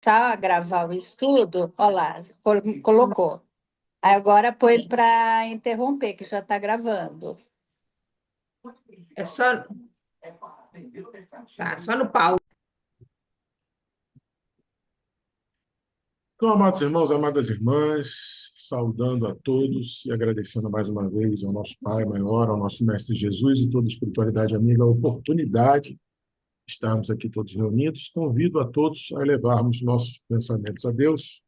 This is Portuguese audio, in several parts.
Começar a gravar o estudo, olha lá, colocou. Aí agora põe para interromper, que já está gravando. É só, tá, só no pau. Então, amados irmãos, amadas irmãs, saudando a todos e agradecendo mais uma vez ao nosso Pai maior, ao nosso Mestre Jesus e toda a espiritualidade amiga a oportunidade de estarmos aqui todos reunidos. Convido a todos a elevarmos nossos pensamentos a Deus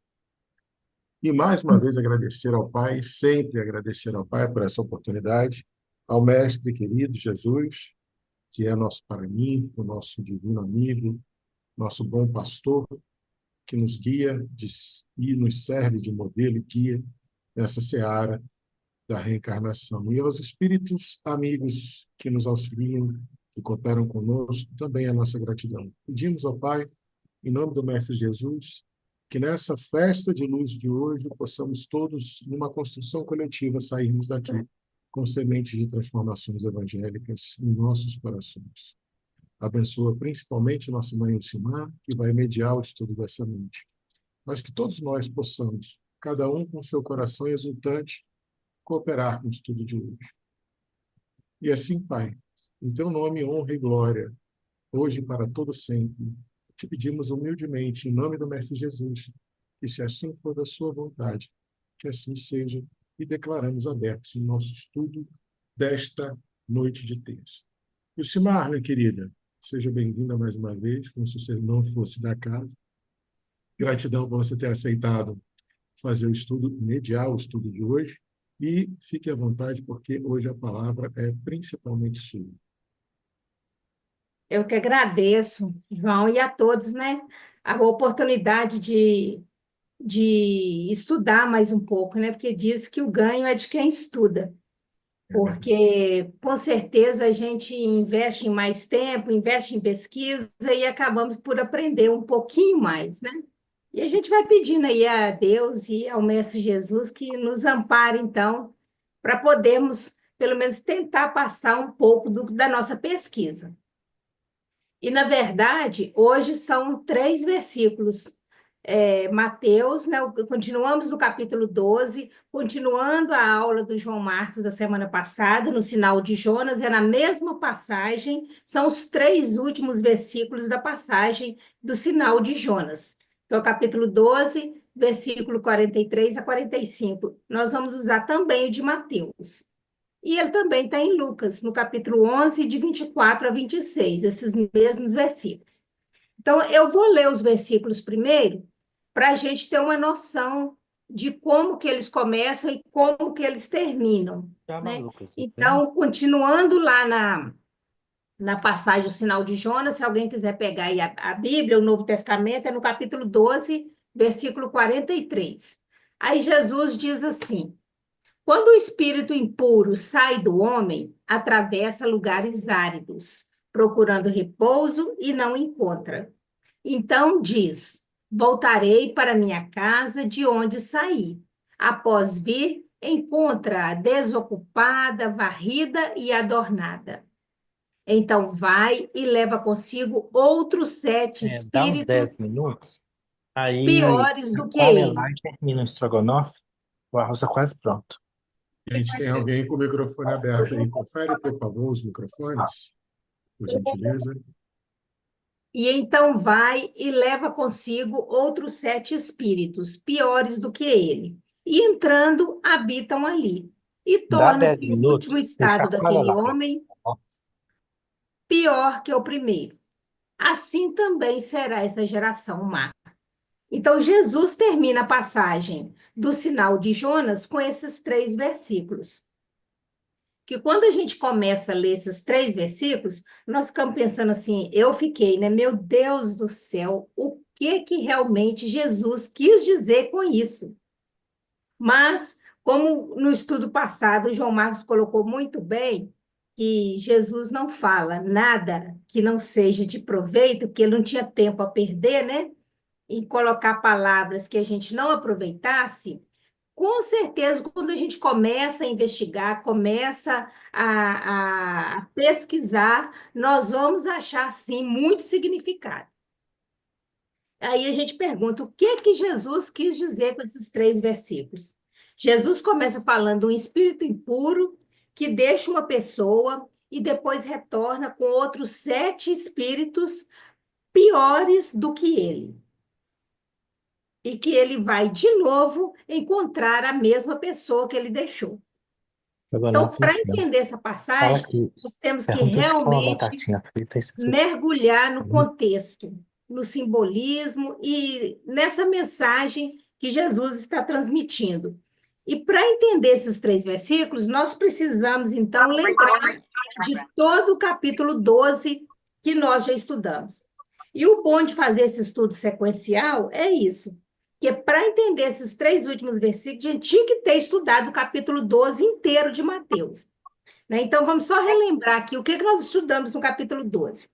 e mais uma vez agradecer ao Pai, sempre agradecer ao Pai por essa oportunidade, ao Mestre querido Jesus, que é nosso paraninfo, o nosso divino amigo, nosso bom pastor, que nos guia e nos serve de modelo e guia nessa seara da reencarnação. E aos espíritos amigos que nos auxiliam, que cooperam conosco, também a nossa gratidão. Pedimos ao Pai, em nome do Mestre Jesus, que nessa festa de luz de hoje possamos todos, numa construção coletiva, sairmos daqui com sementes de transformações evangélicas em nossos corações. Abençoa principalmente nossa mãe Elcimar, que vai mediar o estudo dessa noite. Mas que todos nós possamos, cada um com seu coração exultante, cooperar com o estudo de hoje. E assim, Pai, em teu nome, honra e glória, hoje e para todo sempre, te pedimos humildemente, em nome do Mestre Jesus, que se assim for da sua vontade, que assim seja, e declaramos abertos o nosso estudo desta noite de terça. Elcimar, minha querida, seja bem-vinda mais uma vez, como se você não fosse da casa. Gratidão por você ter aceitado fazer o estudo, mediar o estudo de hoje, e fique à vontade, porque hoje a palavra é principalmente sua. Eu que agradeço, João, e a todos, né? A oportunidade de estudar mais um pouco, né? Porque diz que o ganho é de quem estuda. É verdade. Porque, com certeza, a gente investe em mais tempo, investe em pesquisa e acabamos por aprender um pouquinho mais, né? E a gente vai pedindo aí a Deus e ao Mestre Jesus que nos ampare, então, para podermos, pelo menos, tentar passar um pouco da nossa pesquisa. E, na verdade, hoje são três versículos. Mateus, né? Continuamos no capítulo 12, continuando a aula do João Marcos da semana passada, no sinal de Jonas, é na mesma passagem, são os três últimos versículos da passagem do sinal de Jonas. Então, capítulo 12, versículo 43 a 45. Nós vamos usar também o de Mateus. E ele também está em Lucas, no capítulo 11, de 24 a 26, esses mesmos versículos. Então, eu vou ler os versículos primeiro, para a gente ter uma noção de como que eles começam e como que eles terminam, Chama, né? Lucas. Então, continuando lá na passagem do sinal de Jonas, se alguém quiser pegar aí a Bíblia, o Novo Testamento, é no capítulo 12, versículo 43. Aí Jesus diz assim: quando o espírito impuro sai do homem, atravessa lugares áridos, procurando repouso e não encontra. Então diz: voltarei para minha casa de onde saí. Após vir, encontra-a desocupada, varrida e adornada. Então vai e leva consigo outros sete Dá uns espíritos 10 minutos, aí piores do que come lá ele. e termina o estrogonofe, o arroz está quase pronto. A gente tem alguém com o microfone aberto aí. Confere, por favor, os microfones, por gentileza. E então vai e leva consigo outros sete espíritos, piores do que ele. E entrando, habitam ali. E Dá 10 torna-se o último minutos, você estado chacoalha daquele lá. homem pior que o primeiro. Assim também será essa geração má. Então, Jesus termina a passagem do sinal de Jonas com esses três versículos. Que quando a gente começa a ler esses três versículos, nós ficamos pensando assim, eu fiquei, né? Meu Deus do céu, o que que realmente Jesus quis dizer com isso? Mas, como no estudo passado, o João Marcos colocou muito bem, que Jesus não fala nada que não seja de proveito, que ele não tinha tempo a perder, né? Em colocar palavras que a gente não aproveitasse, com certeza, quando a gente começa a investigar, começa a pesquisar, nós vamos achar, sim, muito significado. Aí a gente pergunta, o que que Jesus quis dizer com esses 3 versículos? Jesus começa falando um espírito impuro que deixa uma pessoa e depois retorna com outros 7 espíritos piores do que ele. E que ele vai de novo encontrar a mesma pessoa que ele deixou. Então, Estrogonofe para ensina. entender essa Fala passagem, que nós temos que pergunta se quer uma realmente batatinha frita, isso frita. mergulhar no contexto, no simbolismo e nessa mensagem que Jesus está transmitindo. E para entender esses 3 versículos, nós precisamos, então, lembrar de todo o capítulo 12 que nós já estudamos. E o bom de fazer esse estudo sequencial é isso, que para entender esses 3 últimos versículos, a gente tinha que ter estudado o capítulo 12 inteiro de Mateus. Né? Então, vamos só relembrar aqui o que que nós estudamos no capítulo 12.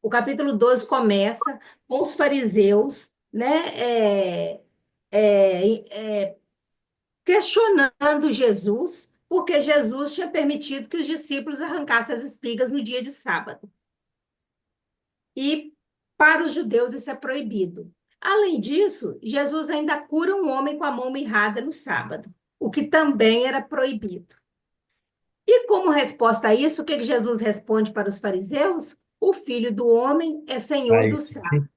O capítulo 12 começa com os fariseus, né, questionando Jesus, porque Jesus tinha permitido que os discípulos arrancassem as espigas no dia de sábado. E para os judeus isso é proibido. Além disso, Jesus ainda cura um homem com a mão mirrada no sábado, o que também era proibido. E como resposta a isso, o que que Jesus responde para os fariseus? O Filho do Homem é Senhor do Isso. sábado.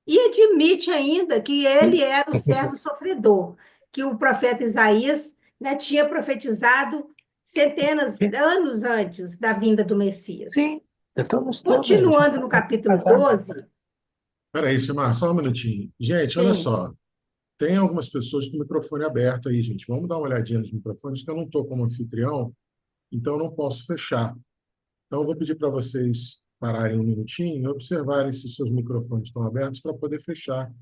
E admite ainda que ele era o servo sofredor, que o profeta Isaías, né, tinha profetizado centenas de anos antes da vinda do Messias. Sim, eu estou no estudo. Continuando no capítulo 12, Peraí, Simar, só um minutinho. Gente, olha sim, só. Tem algumas pessoas com o microfone aberto aí, gente. Vamos dar uma olhadinha nos microfones, que eu não estou como anfitrião, então eu não posso fechar. Então, eu vou pedir para vocês pararem um minutinho e observarem se seus microfones estão abertos para poder fechar,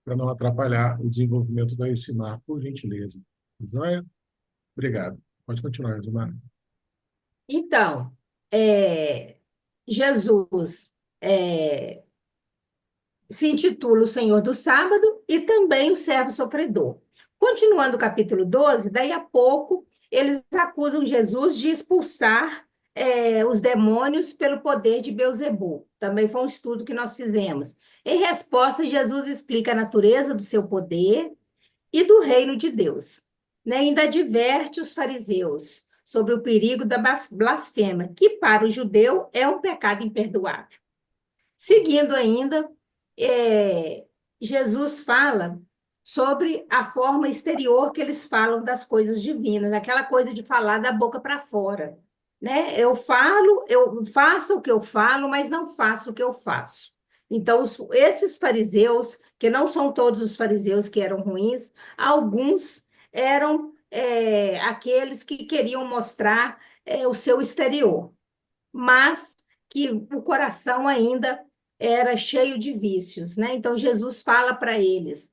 para não atrapalhar o desenvolvimento da Elcimar, por gentileza. Joia? Obrigado. Pode continuar, Elcimar. então, Jesus se intitula o Senhor do Sábado e também o servo sofredor. Continuando o capítulo 12, daí a pouco, eles acusam Jesus de expulsar os demônios pelo poder de Beelzebul. Também foi um estudo que nós fizemos. Em resposta, Jesus explica a natureza do seu poder e do reino de Deus. Né? Ainda adverte os fariseus sobre o perigo da blasfêmia, que para o judeu é um pecado imperdoável. Seguindo ainda, Jesus fala sobre a forma exterior que eles falam das coisas divinas, aquela coisa de falar da boca para fora. Né? Eu faço o que eu falo, mas não faço o que eu faço. Então, esses fariseus, que não são todos os fariseus que eram ruins, alguns eram aqueles que queriam mostrar o seu exterior, mas que o coração ainda era cheio de vícios, né? Então, Jesus fala para eles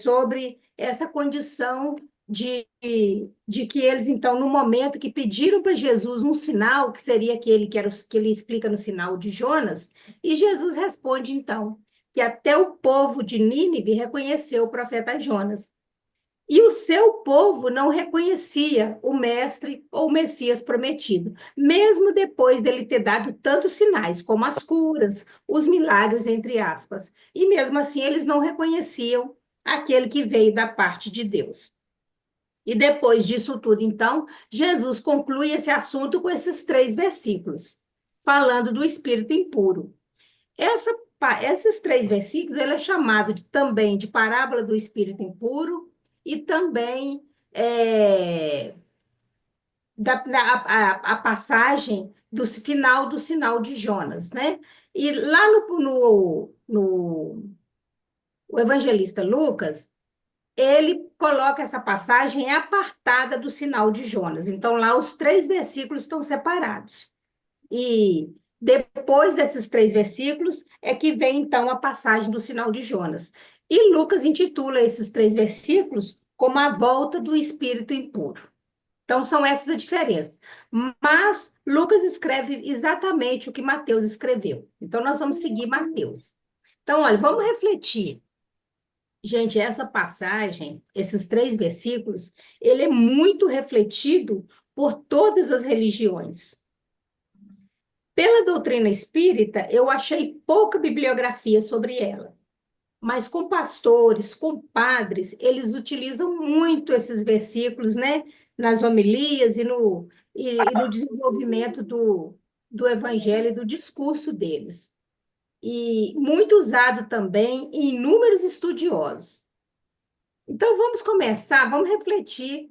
sobre essa condição de que eles, então, no momento que pediram para Jesus um sinal, que seria aquele que ele explica no sinal de Jonas, e Jesus responde, então, que até o povo de Nínive reconheceu o profeta Jonas. E o seu povo não reconhecia o mestre ou o Messias prometido, mesmo depois dele ter dado tantos sinais, como as curas, os milagres, entre aspas. E mesmo assim, eles não reconheciam aquele que veio da parte de Deus. E depois disso tudo, então, Jesus conclui esse assunto com esses 3 versículos, falando do espírito impuro. Esses 3 versículos, ele é chamado também de parábola do espírito impuro, e também a passagem do final do sinal de Jonas, né? E lá no o evangelista Lucas, ele coloca essa passagem apartada do sinal de Jonas. Então, lá os 3 versículos estão separados. E depois desses 3 versículos é que vem, então, a passagem do sinal de Jonas. E Lucas intitula esses 3 versículos como a volta do espírito impuro. Então, são essas as diferenças. Mas Lucas escreve exatamente o que Mateus escreveu. Então, nós vamos seguir Mateus. Então, olha, vamos refletir. Gente, essa passagem, esses 3 versículos, ele é muito refletido por todas as religiões. Pela doutrina espírita, eu achei pouca bibliografia sobre ela. mas com pastores, com padres, eles utilizam muito esses versículos, né, nas homilias e no desenvolvimento do evangelho e do discurso deles. E muito usado também em inúmeros estudiosos. Então, vamos começar, vamos refletir.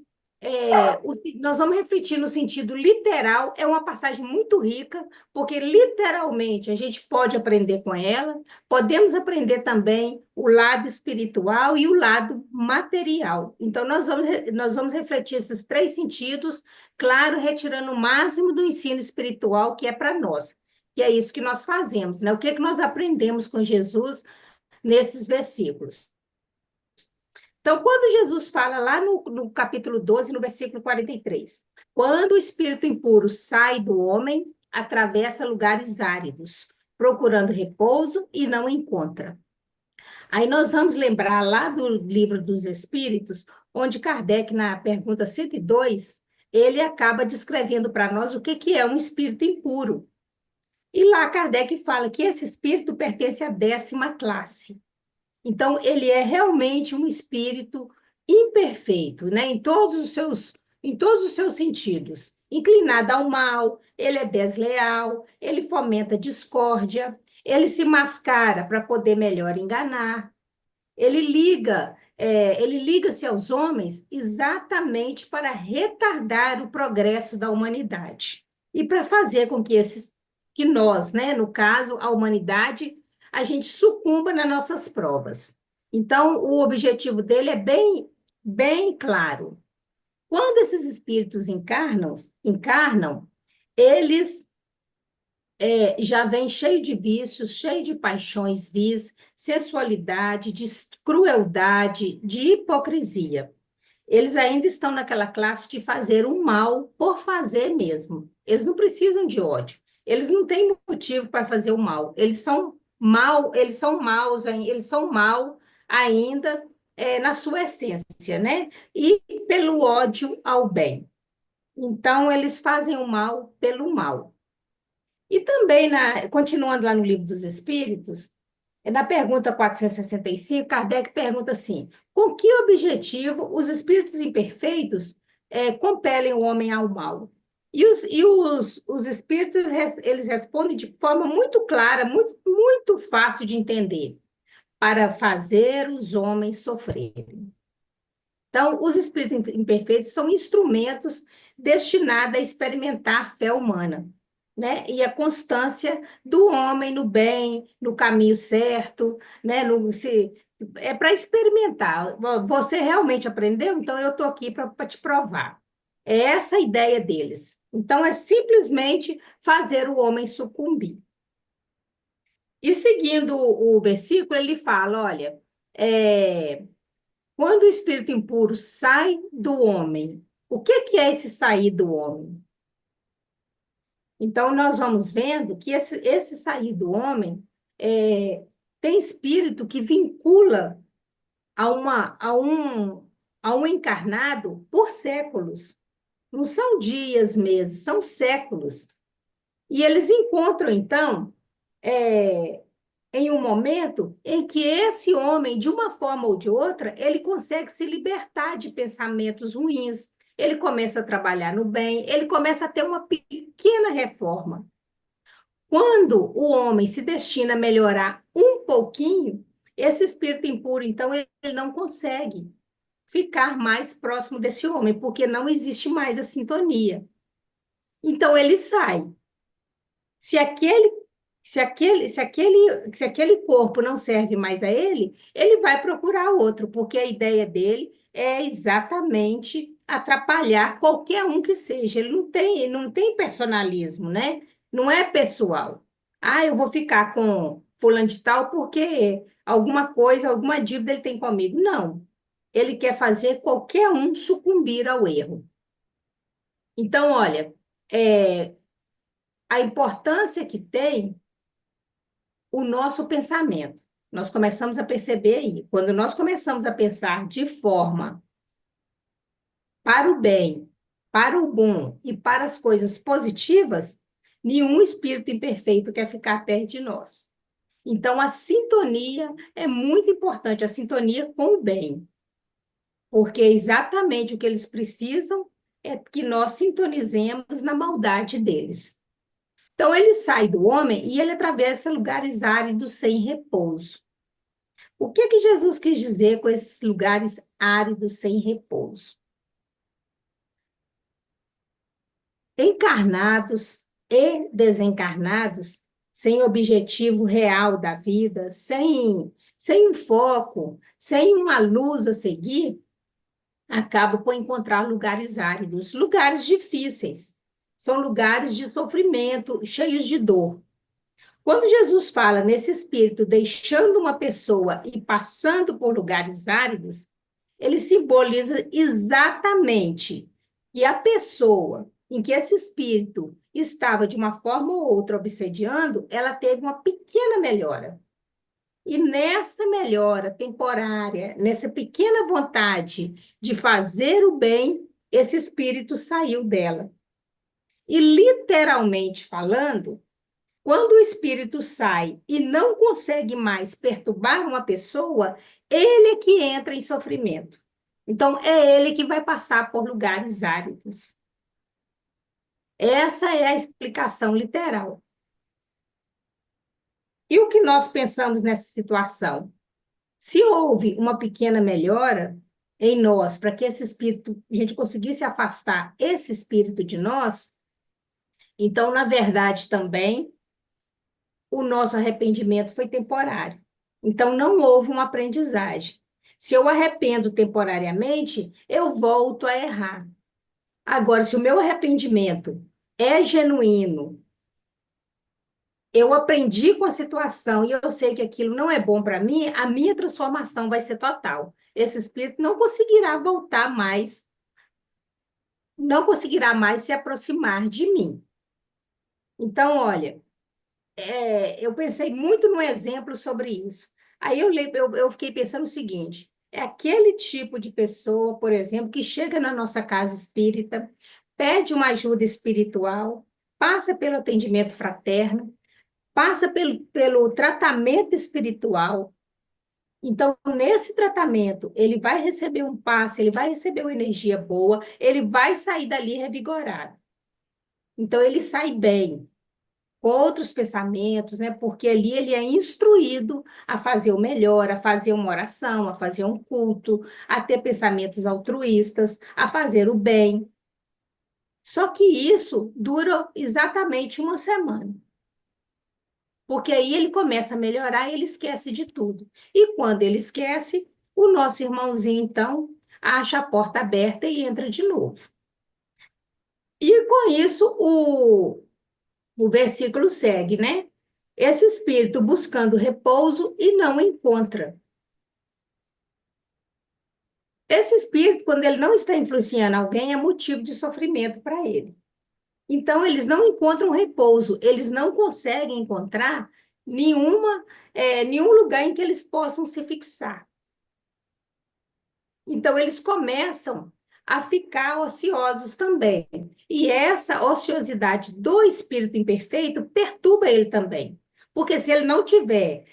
Nós vamos refletir no sentido literal, é uma passagem muito rica, porque literalmente a gente pode aprender com ela, podemos aprender também o lado espiritual e o lado material. Então, nós vamos refletir esses três sentidos, claro, retirando o máximo do ensino espiritual que é para nós, que é isso que nós fazemos, né? O que é que nós aprendemos com Jesus nesses versículos? Então, quando Jesus fala lá no capítulo 12, no versículo 43, quando o espírito impuro sai do homem, atravessa lugares áridos, procurando repouso e não encontra. Aí nós vamos lembrar lá do livro dos Espíritos, onde Kardec, na pergunta 102, ele acaba descrevendo para nós o que é um espírito impuro. E lá Kardec fala que esse espírito pertence à 10ª classe. Então, ele é realmente um espírito imperfeito, né? Em todos os seus sentidos. Inclinado ao mal, ele é desleal, ele fomenta discórdia, ele se mascara para poder melhor enganar. Ele liga-se aos homens exatamente para retardar o progresso da humanidade e para fazer com que nós, né, no caso, a humanidade, a gente sucumba nas nossas provas. Então, o objetivo dele é bem claro. Quando esses espíritos encarnam, eles já vêm cheio de vícios, cheio de paixões vis, sensualidade, de crueldade, de hipocrisia. Eles ainda estão naquela classe de fazer o mal por fazer mesmo. Eles não precisam de ódio. Eles não têm motivo para fazer o mal. Eles são maus, eles são mal ainda na sua essência, né? E pelo ódio ao bem. Então, eles fazem o mal pelo mal. E também, continuando lá no Livro dos Espíritos, na pergunta 465, Kardec pergunta assim: com que objetivo os espíritos imperfeitos compelem o homem ao mal? E os espíritos eles respondem de forma muito clara, muito fácil de entender: para fazer os homens sofrerem. Então, os espíritos imperfeitos são instrumentos destinados a experimentar a fé humana, né? E a constância do homem no bem, no caminho certo, né? É para experimentar. Você realmente aprendeu? Então, eu estou aqui para te provar. É essa a ideia deles. Então, é simplesmente fazer o homem sucumbir. E seguindo o versículo, ele fala, olha, quando o espírito impuro sai do homem, o que é esse sair do homem? Então, nós vamos vendo que esse sair do homem tem espírito que vincula a um encarnado por séculos. Não são dias, meses, são séculos. E eles encontram, então, em um momento em que esse homem, de uma forma ou de outra, ele consegue se libertar de pensamentos ruins, ele começa a trabalhar no bem, ele começa a ter uma pequena reforma. Quando o homem se destina a melhorar um pouquinho, esse espírito impuro, então, ele não consegue ficar mais próximo desse homem, porque não existe mais a sintonia. Então, ele sai. Se aquele corpo não serve mais a ele, ele vai procurar outro, porque a ideia dele é exatamente atrapalhar qualquer um que seja. Ele não tem personalismo, né? Não é pessoal. Ah, eu vou ficar com fulano de tal porque alguma coisa, alguma dívida ele tem comigo. Não. Ele quer fazer qualquer um sucumbir ao erro. Então, olha, a importância que tem o nosso pensamento. Nós começamos a perceber aí, quando nós começamos a pensar de forma para o bem, para o bom e para as coisas positivas, nenhum espírito imperfeito quer ficar perto de nós. Então, a sintonia é muito importante, a sintonia com o bem, porque exatamente o que eles precisam é que nós sintonizemos na maldade deles. Então, ele sai do homem e ele atravessa lugares áridos sem repouso. O que que Jesus quis dizer com esses lugares áridos sem repouso? Encarnados e desencarnados, sem objetivo real da vida, sem um foco, sem uma luz a seguir, acabam por encontrar lugares áridos, lugares difíceis. São lugares de sofrimento, cheios de dor. Quando Jesus fala nesse espírito deixando uma pessoa e passando por lugares áridos, ele simboliza exatamente que a pessoa em que esse espírito estava de uma forma ou outra obsediando, ela teve uma pequena melhora. E nessa melhora temporária, nessa pequena vontade de fazer o bem, esse espírito saiu dela. E literalmente falando, quando o espírito sai e não consegue mais perturbar uma pessoa, ele é que entra em sofrimento. Então, é ele que vai passar por lugares áridos. Essa é a explicação literal. E o que nós pensamos nessa situação? Se houve uma pequena melhora em nós, para que esse espírito, a gente conseguisse afastar esse espírito de nós, então, na verdade, também, o nosso arrependimento foi temporário. Então, não houve uma aprendizagem. Se eu arrependo temporariamente, eu volto a errar. Agora, se o meu arrependimento é genuíno, eu aprendi com a situação e eu sei que aquilo não é bom para mim, a minha transformação vai ser total. Esse espírito não conseguirá voltar mais, não conseguirá mais se aproximar de mim. Então, olha, eu pensei muito no exemplo sobre isso. Aí eu fiquei pensando o seguinte: é aquele tipo de pessoa, por exemplo, que chega na nossa casa espírita, pede uma ajuda espiritual, passa pelo atendimento fraterno, passa pelo tratamento espiritual. Então, nesse tratamento, ele vai receber um passe, ele vai receber uma energia boa, ele vai sair dali revigorado. Então, ele sai bem, com outros pensamentos, né? Porque ali ele é instruído a fazer o melhor, a fazer uma oração, a fazer um culto, a ter pensamentos altruístas, a fazer o bem. Só que isso dura exatamente uma semana. Porque aí ele começa a melhorar e ele esquece de tudo. E quando ele esquece, o nosso irmãozinho, então, acha a porta aberta e entra de novo. E com isso, o versículo segue, né? Esse espírito buscando repouso e não encontra. Esse espírito, quando ele não está influenciando alguém, é motivo de sofrimento para ele. Então, eles não encontram repouso, eles não conseguem encontrar nenhum lugar em que eles possam se fixar. Então, eles começam a ficar ociosos também. E essa ociosidade do espírito imperfeito perturba ele também. Porque se ele não estiver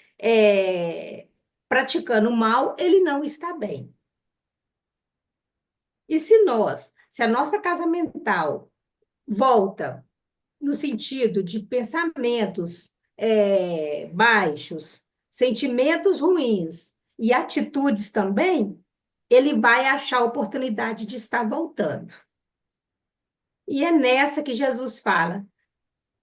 praticando o mal, ele não está bem. E se a nossa casa mental volta no sentido de pensamentos baixos, sentimentos ruins e atitudes também, ele vai achar a oportunidade de estar voltando. E é nessa que Jesus fala: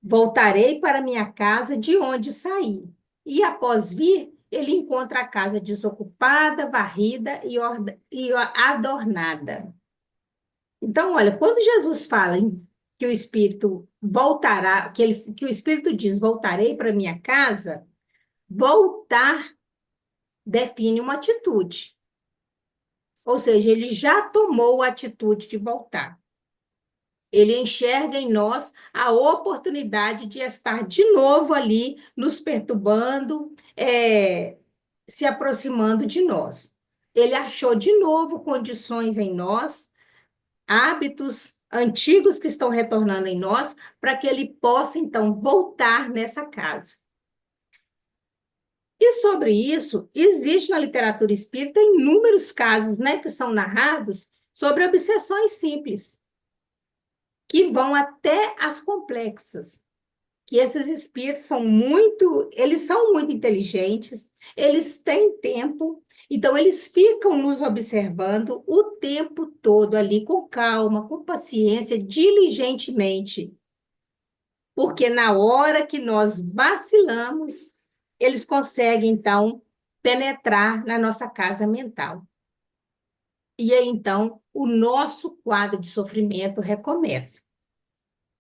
voltarei para minha casa de onde saí. E após vir, ele encontra a casa desocupada, varrida e adornada. Então, olha, quando Jesus fala que o Espírito voltará, que o Espírito diz, voltarei para minha casa, voltar define uma atitude. Ou seja, ele já tomou a atitude de voltar. Ele enxerga em nós a oportunidade de estar de novo ali, nos perturbando, se aproximando de nós. Ele achou de novo condições em nós, hábitos antigos que estão retornando em nós, para que ele possa, então, voltar nessa casa. E sobre isso, existe na literatura espírita inúmeros casos, né, que são narrados sobre obsessões simples, que vão até as complexas. Que esses espíritos eles são muito inteligentes, eles têm tempo, então eles ficam nos observando o tempo todo ali, com calma, com paciência, diligentemente. Porque na hora que nós vacilamos, eles conseguem, então, penetrar na nossa casa mental. E aí, então, o nosso quadro de sofrimento recomeça.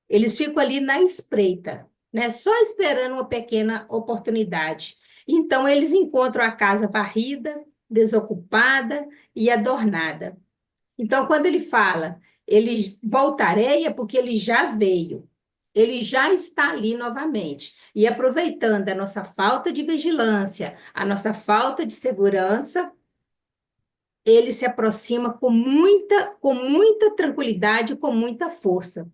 Eles ficam ali na espreita, né? Só esperando uma pequena oportunidade. Então, eles encontram a casa varrida, desocupada e adornada. Então, quando ele fala, ele voltarei, é porque ele já veio. Ele já está ali novamente. E aproveitando a nossa falta de vigilância, a nossa falta de segurança, ele se aproxima com muita tranquilidade, com muita força.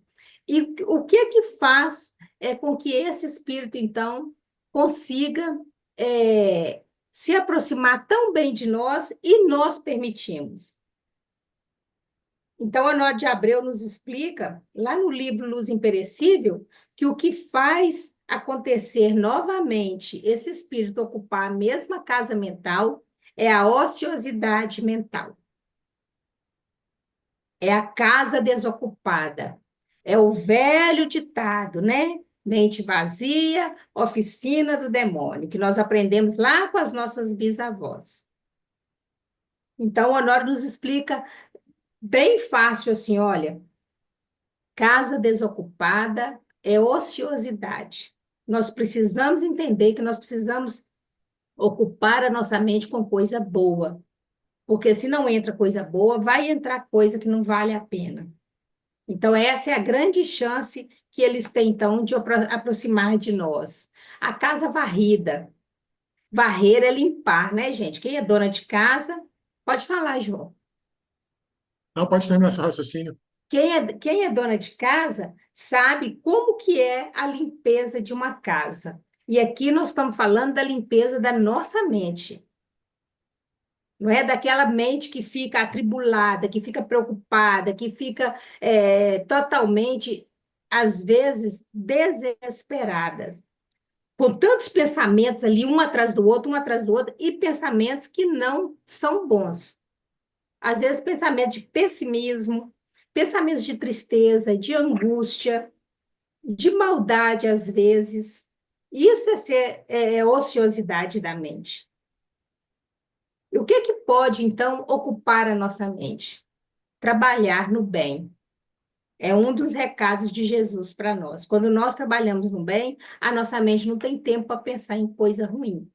E o que é que faz com que esse espírito, então, consiga se aproximar tão bem de nós e nós permitimos? Então, Honório de Abreu nos explica, lá no livro Luz Imperecível, que o que faz acontecer novamente esse espírito ocupar a mesma casa mental é a ociosidade mental. É a casa desocupada. É o velho ditado, né? Mente vazia, oficina do demônio, que nós aprendemos lá com as nossas bisavós. Então, o Honório nos explica bem fácil assim, olha, casa desocupada é ociosidade. Nós precisamos entender que nós precisamos ocupar a nossa mente com coisa boa, porque se não entra coisa boa, vai entrar coisa que não vale a pena. Então, essa é a grande chance que eles têm, então, de aproximar de nós. A casa varrida. Varrer é limpar, né, gente? Quem é dona de casa, pode falar, João. Não, pode terminar seu raciocínio. Quem é dona de casa sabe como que é a limpeza de uma casa. E aqui nós estamos falando da limpeza da nossa mente. Não é daquela mente que fica atribulada, que fica preocupada, que fica totalmente, às vezes, desesperada. Com tantos pensamentos ali, um atrás do outro, e pensamentos que não são bons. Às vezes, pensamento de pessimismo, pensamentos de tristeza, de angústia, de maldade, às vezes. Isso é ociosidade da mente. E o que é que pode, então, ocupar a nossa mente? Trabalhar no bem. É um dos recados de Jesus para nós. Quando nós trabalhamos no bem, a nossa mente não tem tempo para pensar em coisa ruim.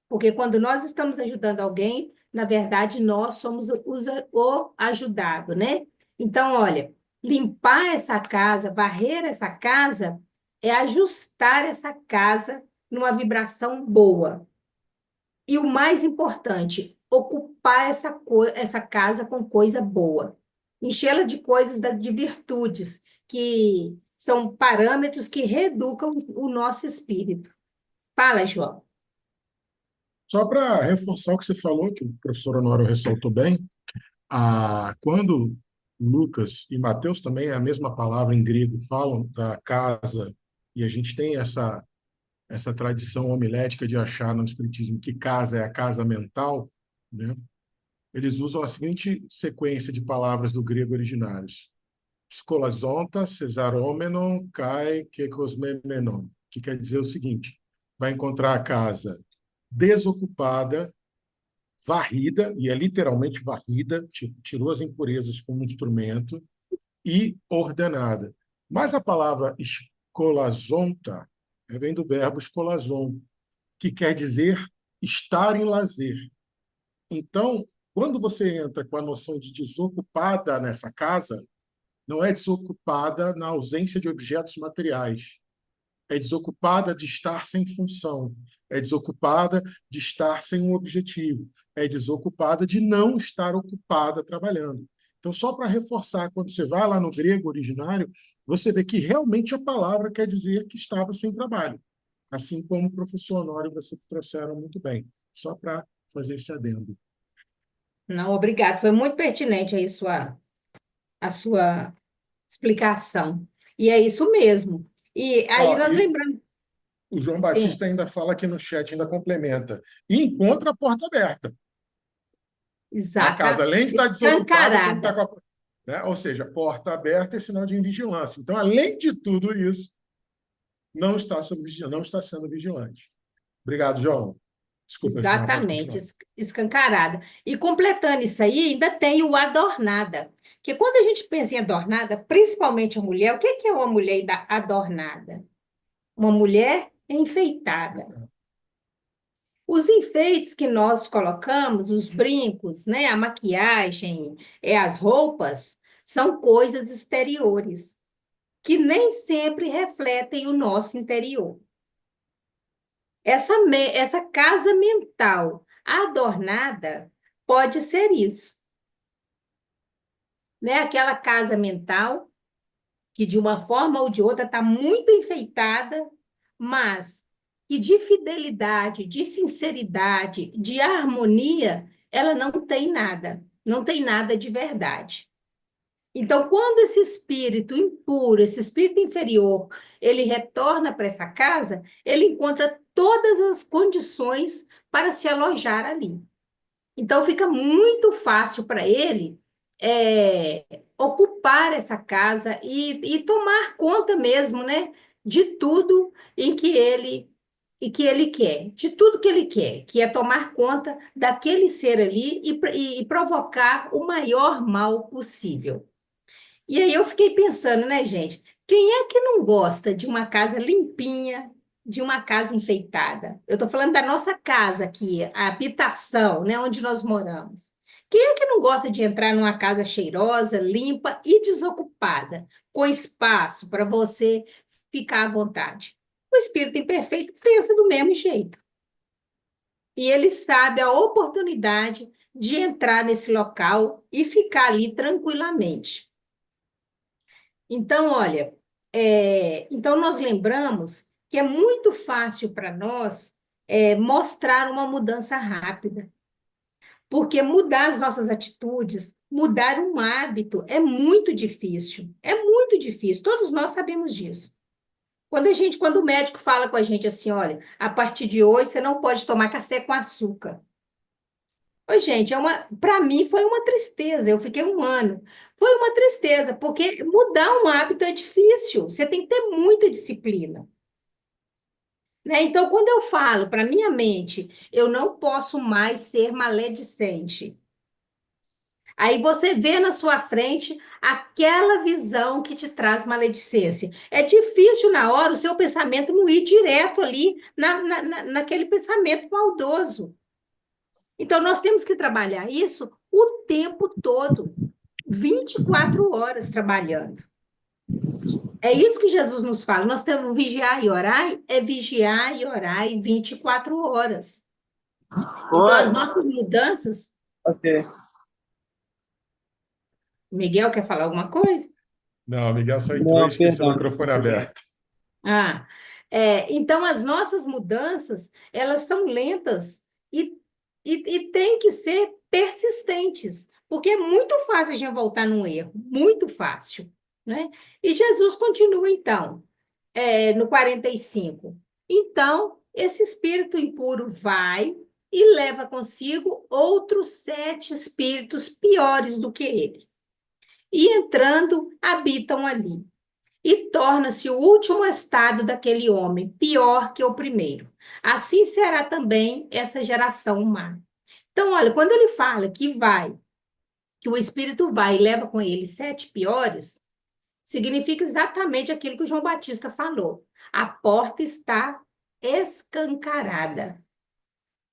Porque quando nós estamos ajudando alguém, na verdade, nós somos o ajudado, né? Então, olha, limpar essa casa, varrer essa casa, é ajustar essa casa numa vibração boa. E o mais importante, ocupar essa casa com coisa boa. Enchê-la de coisas, de virtudes, que são parâmetros que reeducam o nosso espírito. Fala, João. Só para reforçar o que você falou, que o professor Honório ressaltou bem, quando Lucas e Mateus também, a mesma palavra em grego, falam da casa, e a gente tem essa tradição homilética de achar no Espiritismo que casa é a casa mental, né? Eles usam a seguinte sequência de palavras do grego originários: skolazonta, cesaromenon, kai, kekosmemenon, que quer dizer o seguinte: vai encontrar a casa desocupada, varrida, e é literalmente varrida, tirou as impurezas como instrumento, e ordenada. Mas a palavra escolazonta vem do verbo escolazon, que quer dizer estar em lazer. Então, quando você entra com a noção de desocupada nessa casa, não é desocupada na ausência de objetos materiais, é desocupada de estar sem função, é desocupada de estar sem um objetivo, é desocupada de não estar ocupada trabalhando. Então, só para reforçar, quando você vai lá no grego originário, você vê que realmente a palavra quer dizer que estava sem trabalho. assim como o professor Honório, você trouxeram muito bem. Só para fazer esse adendo. Não, obrigado. Foi muito pertinente aí a sua explicação. E é isso mesmo. E aí Ó, nós e lembramos, o João sim, Batista ainda fala aqui no chat, ainda complementa. E encontra a porta aberta. A casa, exata, além de estar desocupada, tem que estar escancarada. com a... Né? Ou seja, porta aberta é sinal de invigilância. Então, além de tudo isso, não está não está sendo vigilante. Obrigado, João. Desculpa, senhora, pode Exatamente, continuar. escancarada. E completando isso aí, ainda tem o adornada. Que quando a gente pensa em adornada, principalmente a mulher, o que é uma mulher adornada? Uma mulher enfeitada. Os enfeites que nós colocamos, os brincos, né, a maquiagem, as roupas, são coisas exteriores, que nem sempre refletem o nosso interior. Essa casa mental adornada pode ser isso, né? Aquela casa mental que, de uma forma ou de outra, está muito enfeitada, mas que de fidelidade, de sinceridade, de harmonia, ela não tem nada, não tem nada de verdade. Então, quando esse espírito impuro, esse espírito inferior, ele retorna para essa casa, ele encontra todas as condições para se alojar ali. Então, fica muito fácil para ele ocupar essa casa e tomar conta mesmo, né, de tudo em que ele quer, de tudo que ele quer, que é tomar conta daquele ser ali e provocar o maior mal possível. E aí eu fiquei pensando, né, gente? Quem é que não gosta de uma casa limpinha, de uma casa enfeitada? Eu estou falando da nossa casa aqui, a habitação, né, onde nós moramos. Quem é que não gosta de entrar numa casa cheirosa, limpa e desocupada, com espaço para você ficar à vontade? O espírito imperfeito pensa do mesmo jeito. E ele sabe a oportunidade de entrar nesse local e ficar ali tranquilamente. Então, olha, então nós lembramos que é muito fácil para nós mostrar uma mudança rápida, porque mudar as nossas atitudes, mudar um hábito é muito difícil, todos nós sabemos disso. Quando o médico fala com a gente assim, olha, a partir de hoje você não pode tomar café com açúcar. Oi, gente, para mim foi uma tristeza. Eu fiquei um ano. Foi uma tristeza, porque mudar um hábito é difícil. Você tem que ter muita disciplina, né? Então, quando eu falo para minha mente, eu não posso mais ser maledicente. Aí você vê na sua frente aquela visão que te traz maledicência. É difícil na hora o seu pensamento não ir direto ali naquele pensamento maldoso. Então, nós temos que trabalhar isso o tempo todo, 24 horas trabalhando. É isso que Jesus nos fala. Nós temos vigiar e orar 24 horas. Então, as Oi, nossas mudanças. ok. Miguel quer falar alguma coisa? Não, Miguel só entrou e Não, esqueceu o perdão. microfone aberto. Ah, então, as nossas mudanças, elas são lentas e têm que ser persistentes, porque é muito fácil a gente voltar num erro, muito fácil, né? E Jesus continua, então, no 45. Então, esse espírito impuro vai e leva consigo outros 7 espíritos piores do que ele. E entrando, habitam ali e torna-se o último estado daquele homem, pior que o primeiro. Assim será também essa geração má. Então, olha, quando ele fala que o Espírito vai e leva com ele 7 piores, significa exatamente aquilo que o João Batista falou. A porta está escancarada.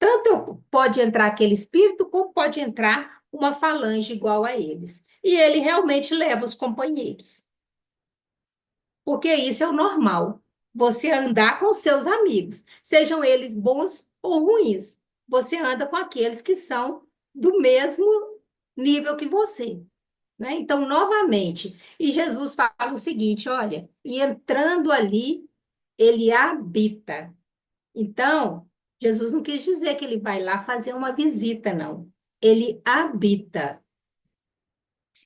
Tanto pode entrar aquele espírito, como pode entrar uma falange igual a eles. E ele realmente leva os companheiros. Porque isso é o normal. Você andar com seus amigos, sejam eles bons ou ruins. Você anda com aqueles que são do mesmo nível que você, né? Então, novamente, e Jesus fala o seguinte, olha, e entrando ali, ele habita. Então, Jesus não quis dizer que ele vai lá fazer uma visita, não. Ele habita.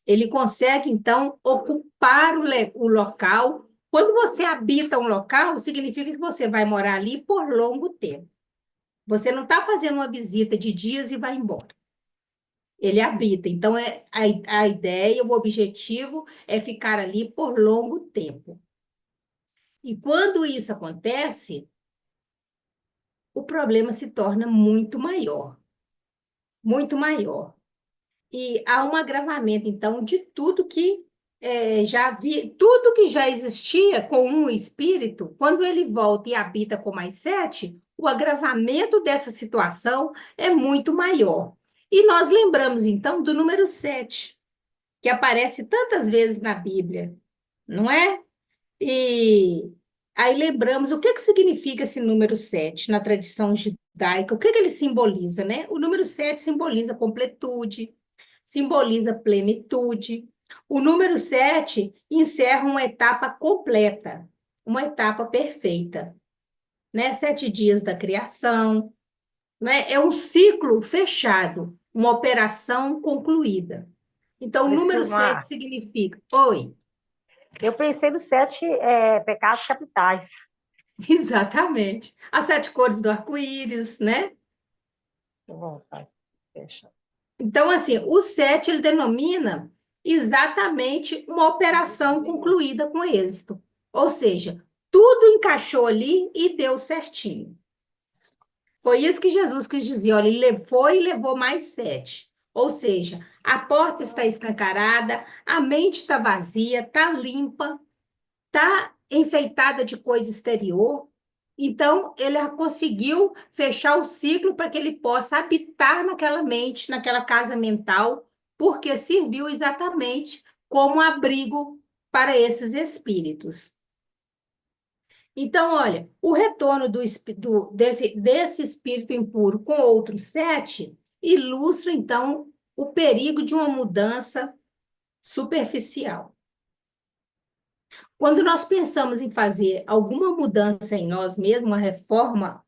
Ele consegue, então, ocupar o local. Quando você habita um local, significa que você vai morar ali por longo tempo. Você não está fazendo uma visita de dias e vai embora. Ele habita. Então, a ideia, o objetivo é ficar ali por longo tempo. E quando isso acontece, o problema se torna muito maior. Muito maior. E há um agravamento, então, de tudo que tudo que já existia com um espírito, quando ele volta e habita com mais sete, o agravamento dessa situação é muito maior. E nós lembramos, então, do número 7, que aparece tantas vezes na Bíblia, não é? E aí lembramos o que que significa esse número 7 na tradição judaica, o que que ele simboliza, né? O número 7 simboliza completude, simboliza plenitude. O número 7 encerra uma etapa completa, uma etapa perfeita, né? 7 dias da criação, né? É um ciclo fechado, uma operação concluída. Então, o Oi, número 7 Silmar, significa... Oi, eu pensei nos 7 pecados capitais. exatamente. As 7 cores do arco-íris, né? Bom, tá, fecha. Então, assim, o 7 ele denomina exatamente uma operação concluída com êxito. Ou seja, tudo encaixou ali e deu certinho. Foi isso que Jesus quis dizer. Olha, ele levou e levou mais 7. Ou seja, a porta está escancarada, a mente está vazia, está limpa, está enfeitada de coisa exterior. Então, ele conseguiu fechar o ciclo para que ele possa habitar naquela mente, naquela casa mental, porque serviu exatamente como abrigo para esses espíritos. Então, olha, o retorno desse espírito impuro com outros 7 ilustra, então, o perigo de uma mudança superficial. Quando nós pensamos em fazer alguma mudança em nós mesmos, uma reforma,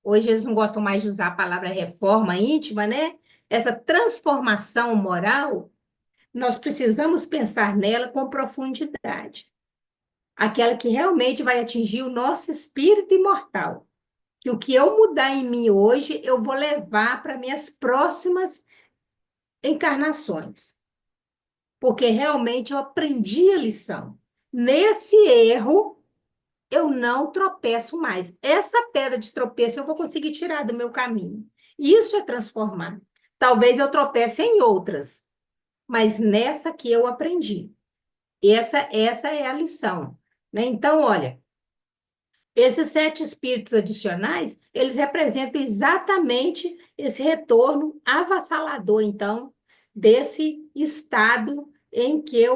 hoje eles não gostam mais de usar a palavra reforma íntima, né? Essa transformação moral, nós precisamos pensar nela com profundidade. Aquela que realmente vai atingir o nosso espírito imortal. Que o que eu mudar em mim hoje, eu vou levar para minhas próximas encarnações. Porque realmente eu aprendi a lição. Nesse erro, eu não tropeço mais. Essa pedra de tropeço eu vou conseguir tirar do meu caminho. Isso é transformar. Talvez eu tropece em outras, mas nessa que eu aprendi. Essa é a lição, né? Então, olha, esses 7 espíritos adicionais, eles representam exatamente esse retorno avassalador, então, desse estado em que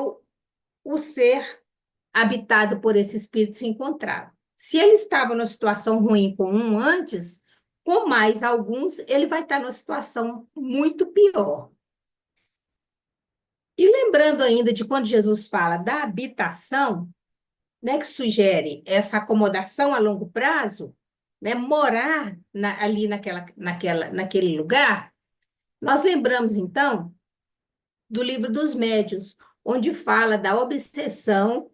o ser habitado por esse espírito se encontrava. Se ele estava numa situação ruim com um antes, com mais alguns, ele vai estar numa situação muito pior. E lembrando ainda de quando Jesus fala da habitação, né, que sugere essa acomodação a longo prazo, né, morar ali naquele lugar, nós lembramos, então, do Livro dos Médiuns, onde fala da obsessão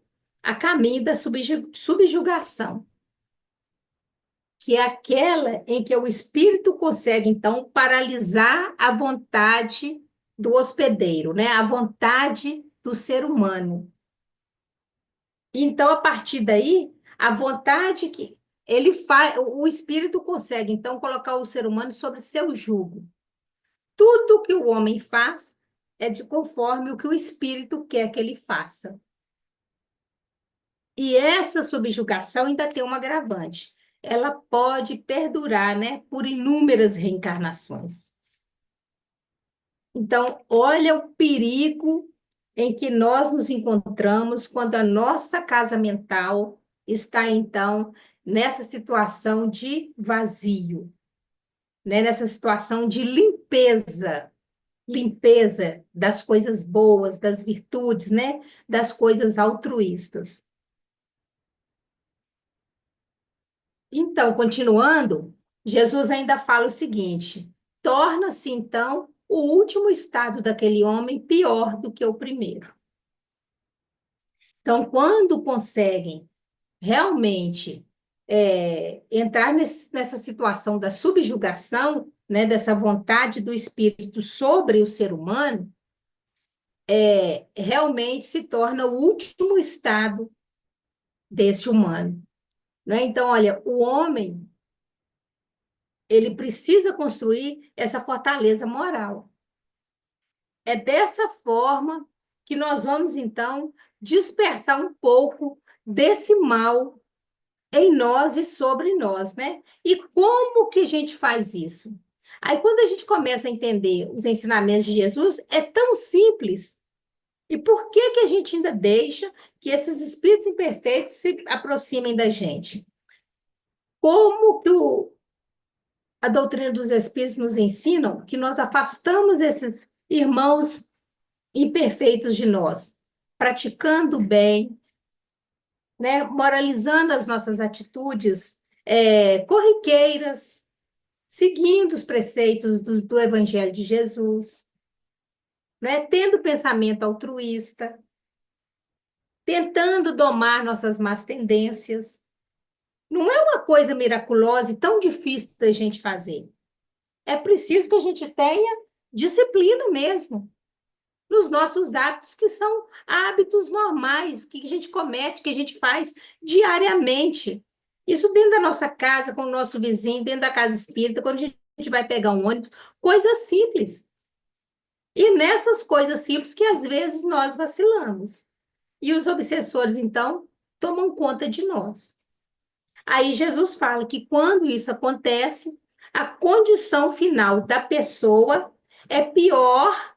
a caminho da subjugação, que é aquela em que o espírito consegue, então, paralisar a vontade do hospedeiro, né? A vontade do ser humano. Então, a partir daí, a vontade que ele faz, o espírito consegue, então, colocar o ser humano sobre seu jugo. Tudo que o homem faz é de conforme o que o espírito quer que ele faça. E essa subjugação ainda tem um agravante. Ela pode perdurar, né, por inúmeras reencarnações. Então, olha o perigo em que nós nos encontramos quando a nossa casa mental está, então, nessa situação de vazio, né, nessa situação de limpeza das coisas boas, das virtudes, né, das coisas altruístas. Então, continuando, Jesus ainda fala o seguinte: torna-se então o último estado daquele homem pior do que o primeiro. Então, quando conseguem realmente entrar nessa situação da subjugação, né, dessa vontade do espírito sobre o ser humano, realmente se torna o último estado desse humano, né? Então, olha, o homem, ele precisa construir essa fortaleza moral. É dessa forma que nós vamos, então, dispersar um pouco desse mal em nós e sobre nós, né? E como que a gente faz isso? Aí, quando a gente começa a entender os ensinamentos de Jesus, é tão simples. E por que que a gente ainda deixa que esses espíritos imperfeitos se aproximem da gente? Como que a doutrina dos espíritos nos ensina que nós afastamos esses irmãos imperfeitos de nós, praticando o bem, né? Moralizando as nossas atitudes corriqueiras, seguindo os preceitos do Evangelho de Jesus, né? Tendo pensamento altruísta, tentando domar nossas más tendências. Não é uma coisa miraculosa e tão difícil da gente fazer. É preciso que a gente tenha disciplina mesmo nos nossos hábitos, que são hábitos normais, que a gente comete, que a gente faz diariamente. Isso dentro da nossa casa, com o nosso vizinho, dentro da casa espírita, quando a gente vai pegar um ônibus, coisas simples. E nessas coisas simples que às vezes nós vacilamos. E os obsessores, então, tomam conta de nós. Aí Jesus fala que quando isso acontece, a condição final da pessoa é pior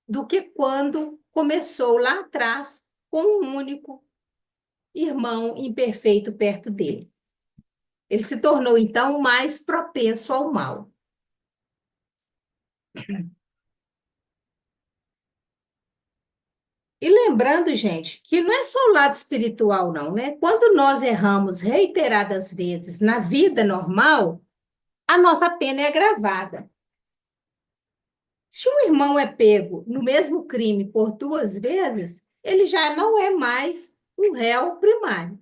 do que quando começou lá atrás com um único irmão imperfeito perto dele. Ele se tornou, então, mais propenso ao mal. E lembrando, gente, que não é só o lado espiritual, não, né? Quando nós erramos reiteradas vezes na vida normal, a nossa pena é agravada. Se um irmão é pego no mesmo crime por 2 vezes, ele já não é mais um réu primário.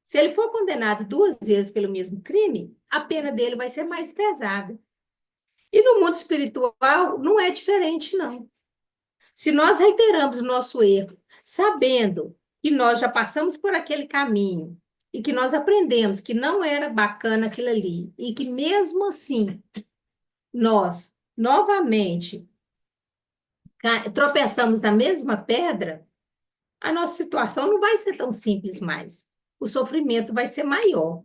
Se ele for condenado 2 vezes pelo mesmo crime, a pena dele vai ser mais pesada. E no mundo espiritual não é diferente, não. Se nós reiteramos o nosso erro, sabendo que nós já passamos por aquele caminho e que nós aprendemos que não era bacana aquilo ali, e que mesmo assim nós novamente tropeçamos na mesma pedra, a nossa situação não vai ser tão simples mais. O sofrimento vai ser maior.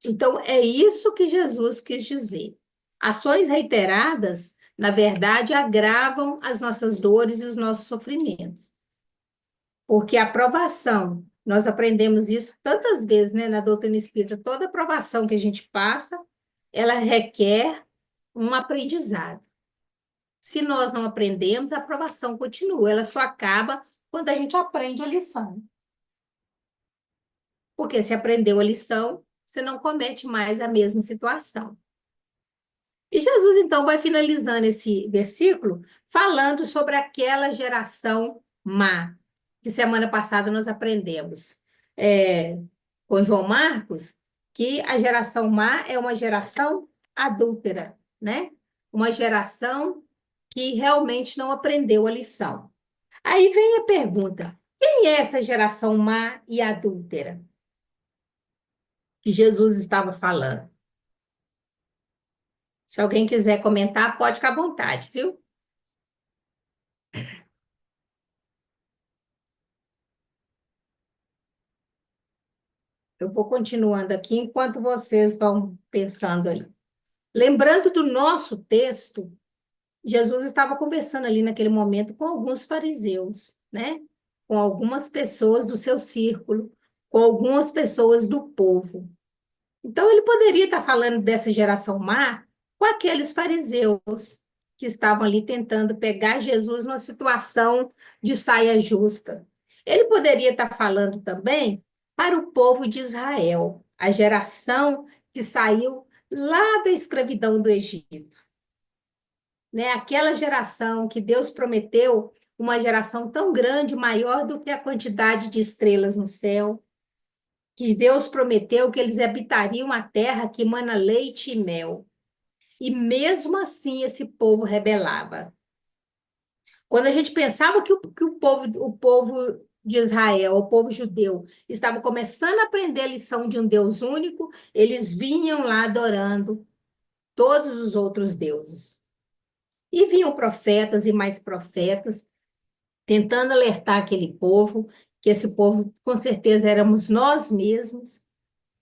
Então, é isso que Jesus quis dizer. Ações reiteradas, na verdade, agravam as nossas dores e os nossos sofrimentos. Porque a aprovação, nós aprendemos isso tantas vezes, né, na doutrina espírita, toda aprovação que a gente passa, ela requer um aprendizado. Se nós não aprendemos, a aprovação continua, ela só acaba quando a gente aprende a lição. Porque se aprendeu a lição, você não comete mais a mesma situação. E Jesus, então, vai finalizando esse versículo falando sobre aquela geração má, que semana passada nós aprendemos com João Marcos, que a geração má é uma geração adúltera, né? Uma geração que realmente não aprendeu a lição. Aí vem a pergunta: quem é essa geração má e adúltera que Jesus estava falando? Se alguém quiser comentar, pode ficar à vontade, viu? Eu vou continuando aqui enquanto vocês vão pensando aí. Lembrando do nosso texto, Jesus estava conversando ali naquele momento com alguns fariseus, né? Com algumas pessoas do seu círculo, com algumas pessoas do povo. Então, ele poderia estar falando dessa geração má com aqueles fariseus que estavam ali tentando pegar Jesus numa situação de saia justa. Ele poderia estar falando também para o povo de Israel, a geração que saiu lá da escravidão do Egito, né? Aquela geração que Deus prometeu, uma geração tão grande, maior do que a quantidade de estrelas no céu, que Deus prometeu que eles habitariam a terra que emana leite e mel. E mesmo assim esse povo rebelava. Quando a gente pensava que o povo de Israel, o povo judeu, estava começando a aprender a lição de um Deus único, eles vinham lá adorando todos os outros deuses. E vinham profetas e mais profetas, tentando alertar aquele povo, que esse povo, com certeza, éramos nós mesmos,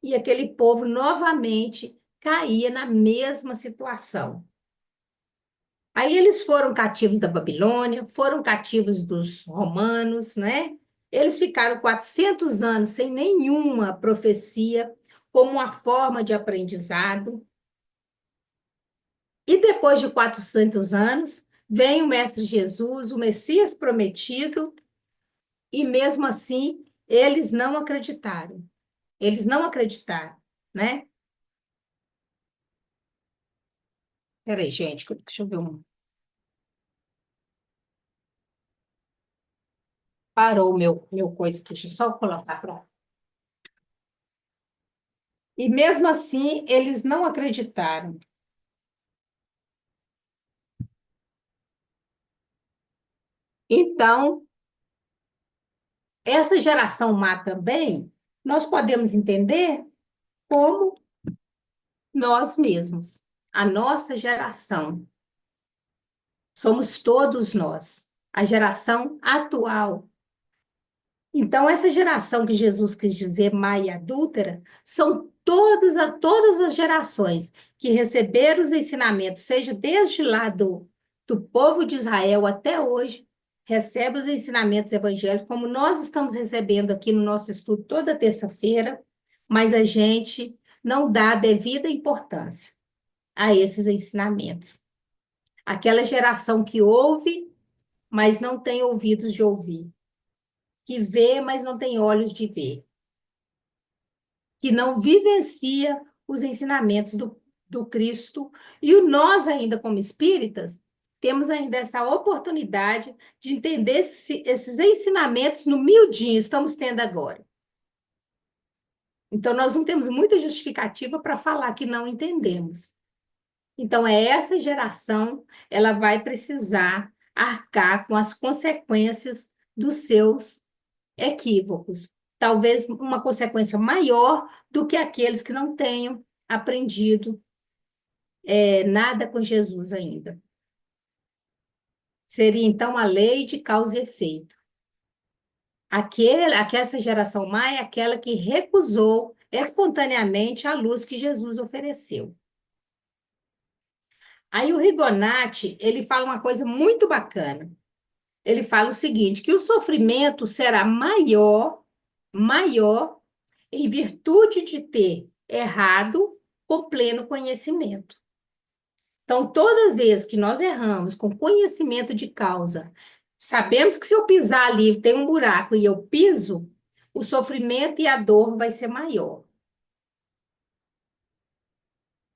e aquele povo novamente caía na mesma situação. Aí eles foram cativos da Babilônia, foram cativos dos romanos, né? Eles ficaram 400 anos sem nenhuma profecia, como uma forma de aprendizado. E depois de 400 anos, vem o Mestre Jesus, o Messias prometido, e mesmo assim, eles não acreditaram. Eles não acreditaram, né? Peraí, gente, deixa eu ver um. Parou o meu coisa aqui, deixa eu só colocar para. E mesmo assim, eles não acreditaram. Então, essa geração má também, nós podemos entender como nós mesmos, a nossa geração. Somos todos nós, a geração atual. Então, essa geração que Jesus quis dizer má e adúltera, são todas as gerações que receberam os ensinamentos, seja desde lá do povo de Israel até hoje, recebe os ensinamentos evangélicos, como nós estamos recebendo aqui no nosso estudo toda terça-feira, mas a gente não dá a devida importância a esses ensinamentos. Aquela geração que ouve, mas não tem ouvidos de ouvir, que vê, mas não tem olhos de ver, que não vivencia os ensinamentos do Cristo. E nós, ainda como espíritas, temos ainda essa oportunidade de entender esses ensinamentos no miudinho, estamos tendo agora. Então, nós não temos muita justificativa para falar que não entendemos. Então, essa geração, ela vai precisar arcar com as consequências dos seus equívocos. Talvez uma consequência maior do que aqueles que não tenham aprendido nada com Jesus ainda. Seria, então, a lei de causa e efeito. Essa geração má é aquela que recusou espontaneamente a luz que Jesus ofereceu. Aí o Rigonati, ele fala uma coisa muito bacana. Ele fala o seguinte, que o sofrimento será maior em virtude de ter errado com pleno conhecimento. Então, toda vez que nós erramos com conhecimento de causa, sabemos que se eu pisar ali, tem um buraco e eu piso, o sofrimento e a dor vai ser maior.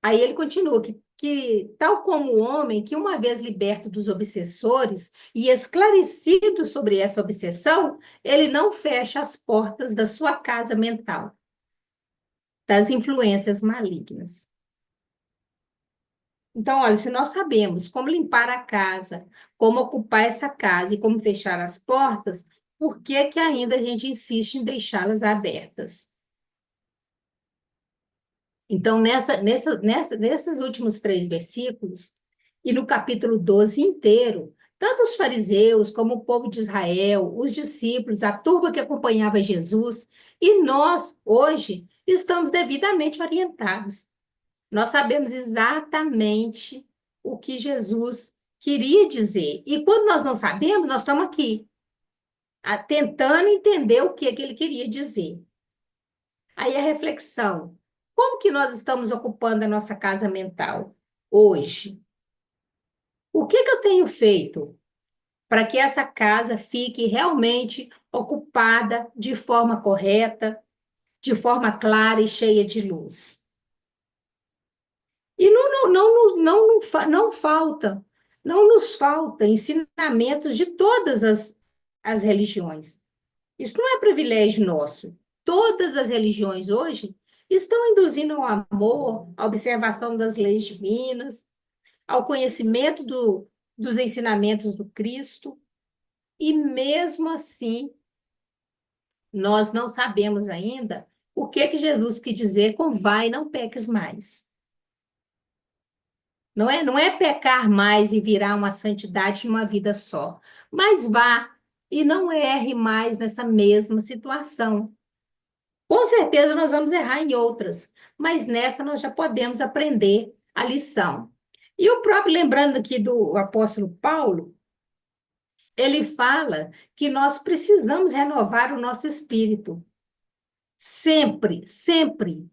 Aí ele continua que tal como o homem que, uma vez liberto dos obsessores e esclarecido sobre essa obsessão, ele não fecha as portas da sua casa mental, das influências malignas. Então, olha, se nós sabemos como limpar a casa, como ocupar essa casa e como fechar as portas, por que que ainda a gente insiste em deixá-las abertas? Então, nesses últimos 3 versículos, e no capítulo 12 inteiro, tanto os fariseus como o povo de Israel, os discípulos, a turba que acompanhava Jesus, e nós, hoje, estamos devidamente orientados. Nós sabemos exatamente o que Jesus queria dizer. E quando nós não sabemos, nós estamos aqui, tentando entender o que ele queria dizer. Aí a reflexão. Como que nós estamos ocupando a nossa casa mental hoje? O que eu tenho feito para que essa casa fique realmente ocupada de forma correta, de forma clara e cheia de luz. E não nos falta ensinamentos de todas as religiões. Isso não é privilégio nosso. Todas as religiões hoje estão induzindo ao amor, à observação das leis divinas, ao conhecimento dos ensinamentos do Cristo, e mesmo assim, nós não sabemos ainda o que Jesus quis dizer com vai, não peques mais. Não é pecar mais e virar uma santidade numa vida só, mas vá e não erre mais nessa mesma situação. Com certeza nós vamos errar em outras, mas nessa nós já podemos aprender a lição. E o próprio, lembrando aqui do apóstolo Paulo, ele fala que nós precisamos renovar o nosso espírito. Sempre, sempre,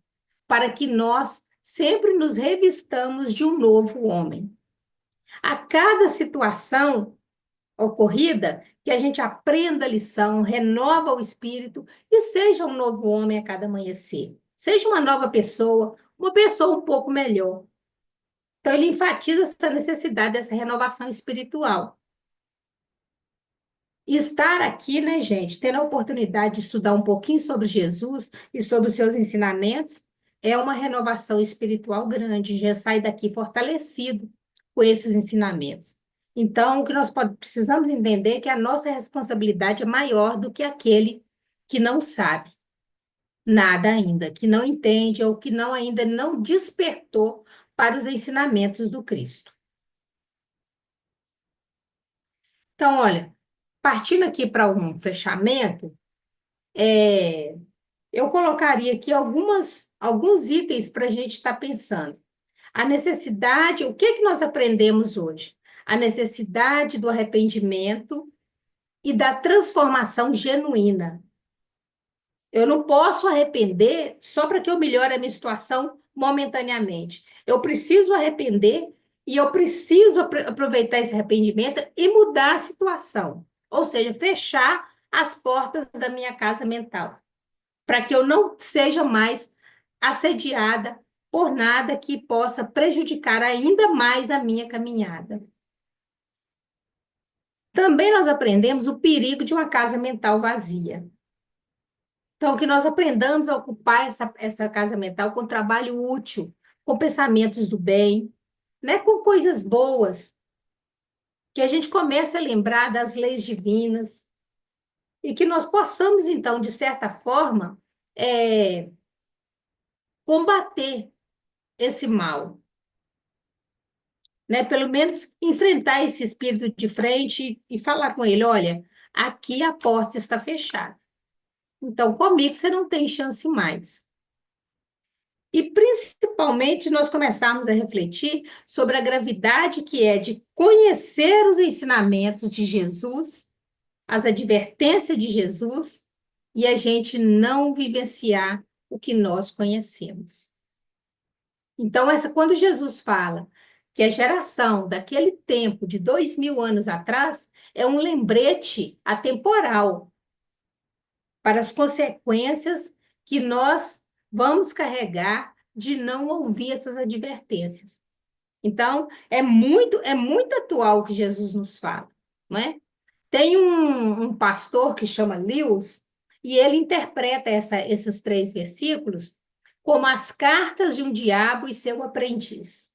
para que nós sempre nos revistamos de um novo homem. A cada situação ocorrida, que a gente aprenda a lição, renova o espírito e seja um novo homem a cada amanhecer. Seja uma nova pessoa, uma pessoa um pouco melhor. Então, ele enfatiza essa necessidade dessa renovação espiritual. E estar aqui, né, gente, tendo a oportunidade de estudar um pouquinho sobre Jesus e sobre os seus ensinamentos, é uma renovação espiritual grande. Já sai daqui fortalecido com esses ensinamentos. Então, o que nós precisamos entender é que a nossa responsabilidade é maior do que aquele que não sabe nada ainda, que não entende ou que ainda não despertou para os ensinamentos do Cristo. Então, olha, partindo aqui para um fechamento, eu colocaria aqui alguns itens para a gente estar pensando. A necessidade, o que nós aprendemos hoje? A necessidade do arrependimento e da transformação genuína. Eu não posso arrepender só para que eu melhore a minha situação momentaneamente. Eu preciso arrepender e eu preciso aproveitar esse arrependimento e mudar a situação. Ou seja, fechar as portas da minha casa mental, para que eu não seja mais assediada por nada que possa prejudicar ainda mais a minha caminhada. Também nós aprendemos o perigo de uma casa mental vazia. Então, que nós aprendamos a ocupar essa casa mental com trabalho útil, com pensamentos do bem, né? Com coisas boas, que a gente comece a lembrar das leis divinas e que nós possamos, então, de certa forma, combater esse mal, né? Pelo menos enfrentar esse espírito de frente e falar com ele, olha, aqui a porta está fechada. Então, comigo você não tem chance mais. E, principalmente, nós começamos a refletir sobre a gravidade que é de conhecer os ensinamentos de Jesus, as advertências de Jesus, e a gente não vivenciar o que nós conhecemos. Então, quando Jesus fala que a geração daquele tempo, de 2000 anos atrás, é um lembrete atemporal para as consequências que nós vamos carregar de não ouvir essas advertências. Então, é muito atual o que Jesus nos fala, não é? Tem um pastor que chama Lewis, e ele interpreta esses 3 versículos como as cartas de um diabo e seu aprendiz.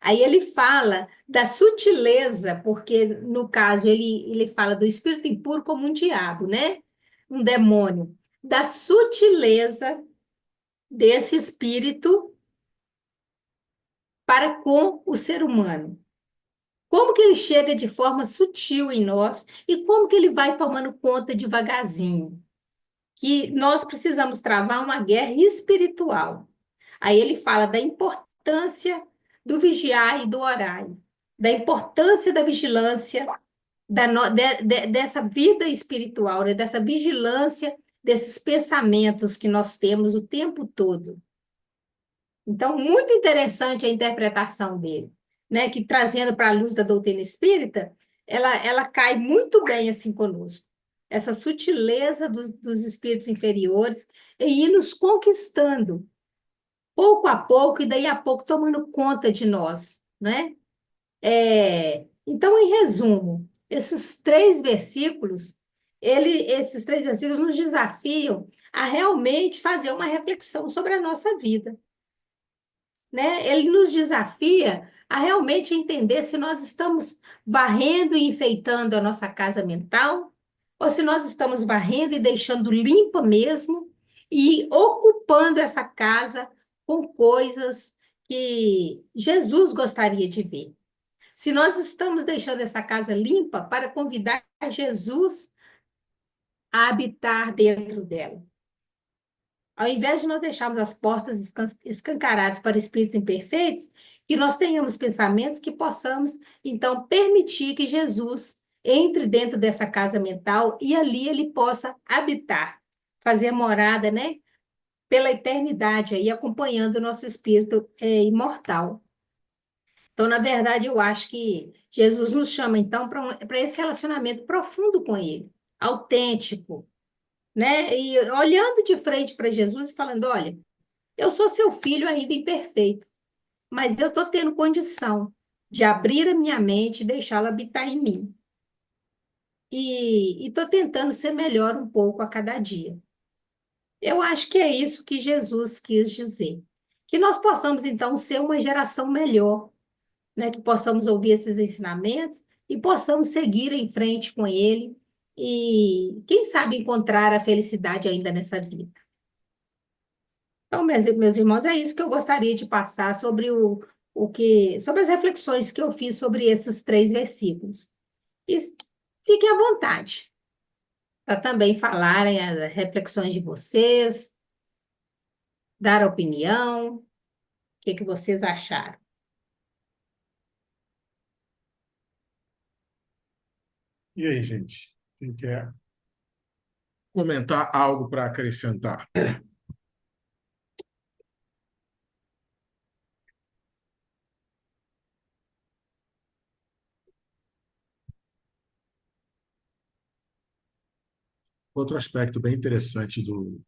Aí ele fala da sutileza, porque, no caso, ele fala do espírito impuro como um diabo, né? Um demônio. Da sutileza desse espírito para com o ser humano. Como que ele chega de forma sutil em nós e como que ele vai tomando conta devagarzinho. Que nós precisamos travar uma guerra espiritual. Aí ele fala da importância do vigiar e do orar, da importância da vigilância, dessa vida espiritual, né? Dessa vigilância, desses pensamentos que nós temos o tempo todo. Então, muito interessante a interpretação dele, né? Que trazendo para a luz da doutrina espírita, ela cai muito bem assim conosco. essa sutileza dos espíritos inferiores e ir nos conquistando, pouco a pouco, e daí a pouco tomando conta de nós, né? Então, em resumo, esses três versículos nos desafiam a realmente fazer uma reflexão sobre a nossa vida, né? Ele nos desafia a realmente entender se nós estamos varrendo e enfeitando a nossa casa mental, ou se nós estamos varrendo e deixando limpa mesmo, e ocupando essa casa com coisas que Jesus gostaria de ver. Se nós estamos deixando essa casa limpa para convidar Jesus a habitar dentro dela. Ao invés de nós deixarmos as portas escancaradas para espíritos imperfeitos, que nós tenhamos pensamentos que possamos, então, permitir que Jesus entre dentro dessa casa mental e ali ele possa habitar, fazer morada, né? Pela eternidade, aí, acompanhando o nosso espírito imortal. Então, na verdade, eu acho que Jesus nos chama, então, para esse relacionamento profundo com Ele, autêntico, né? E olhando de frente para Jesus e falando: olha, eu sou seu filho ainda imperfeito, mas eu estou tendo condição de abrir a minha mente e deixá-lo habitar em mim. E estou tentando ser melhor um pouco a cada dia. Eu acho que é isso que Jesus quis dizer. Que nós possamos, então, ser uma geração melhor, né, que possamos ouvir esses ensinamentos e possamos seguir em frente com ele e, quem sabe, encontrar a felicidade ainda nessa vida. Então, meus irmãos, é isso que eu gostaria de passar sobre sobre as reflexões que eu fiz sobre esses 3 versículos. E fiquem à vontade para também falarem as reflexões de vocês, dar opinião, o que vocês acharam. E aí, gente? Quem quer comentar algo para acrescentar? Outro aspecto bem interessante do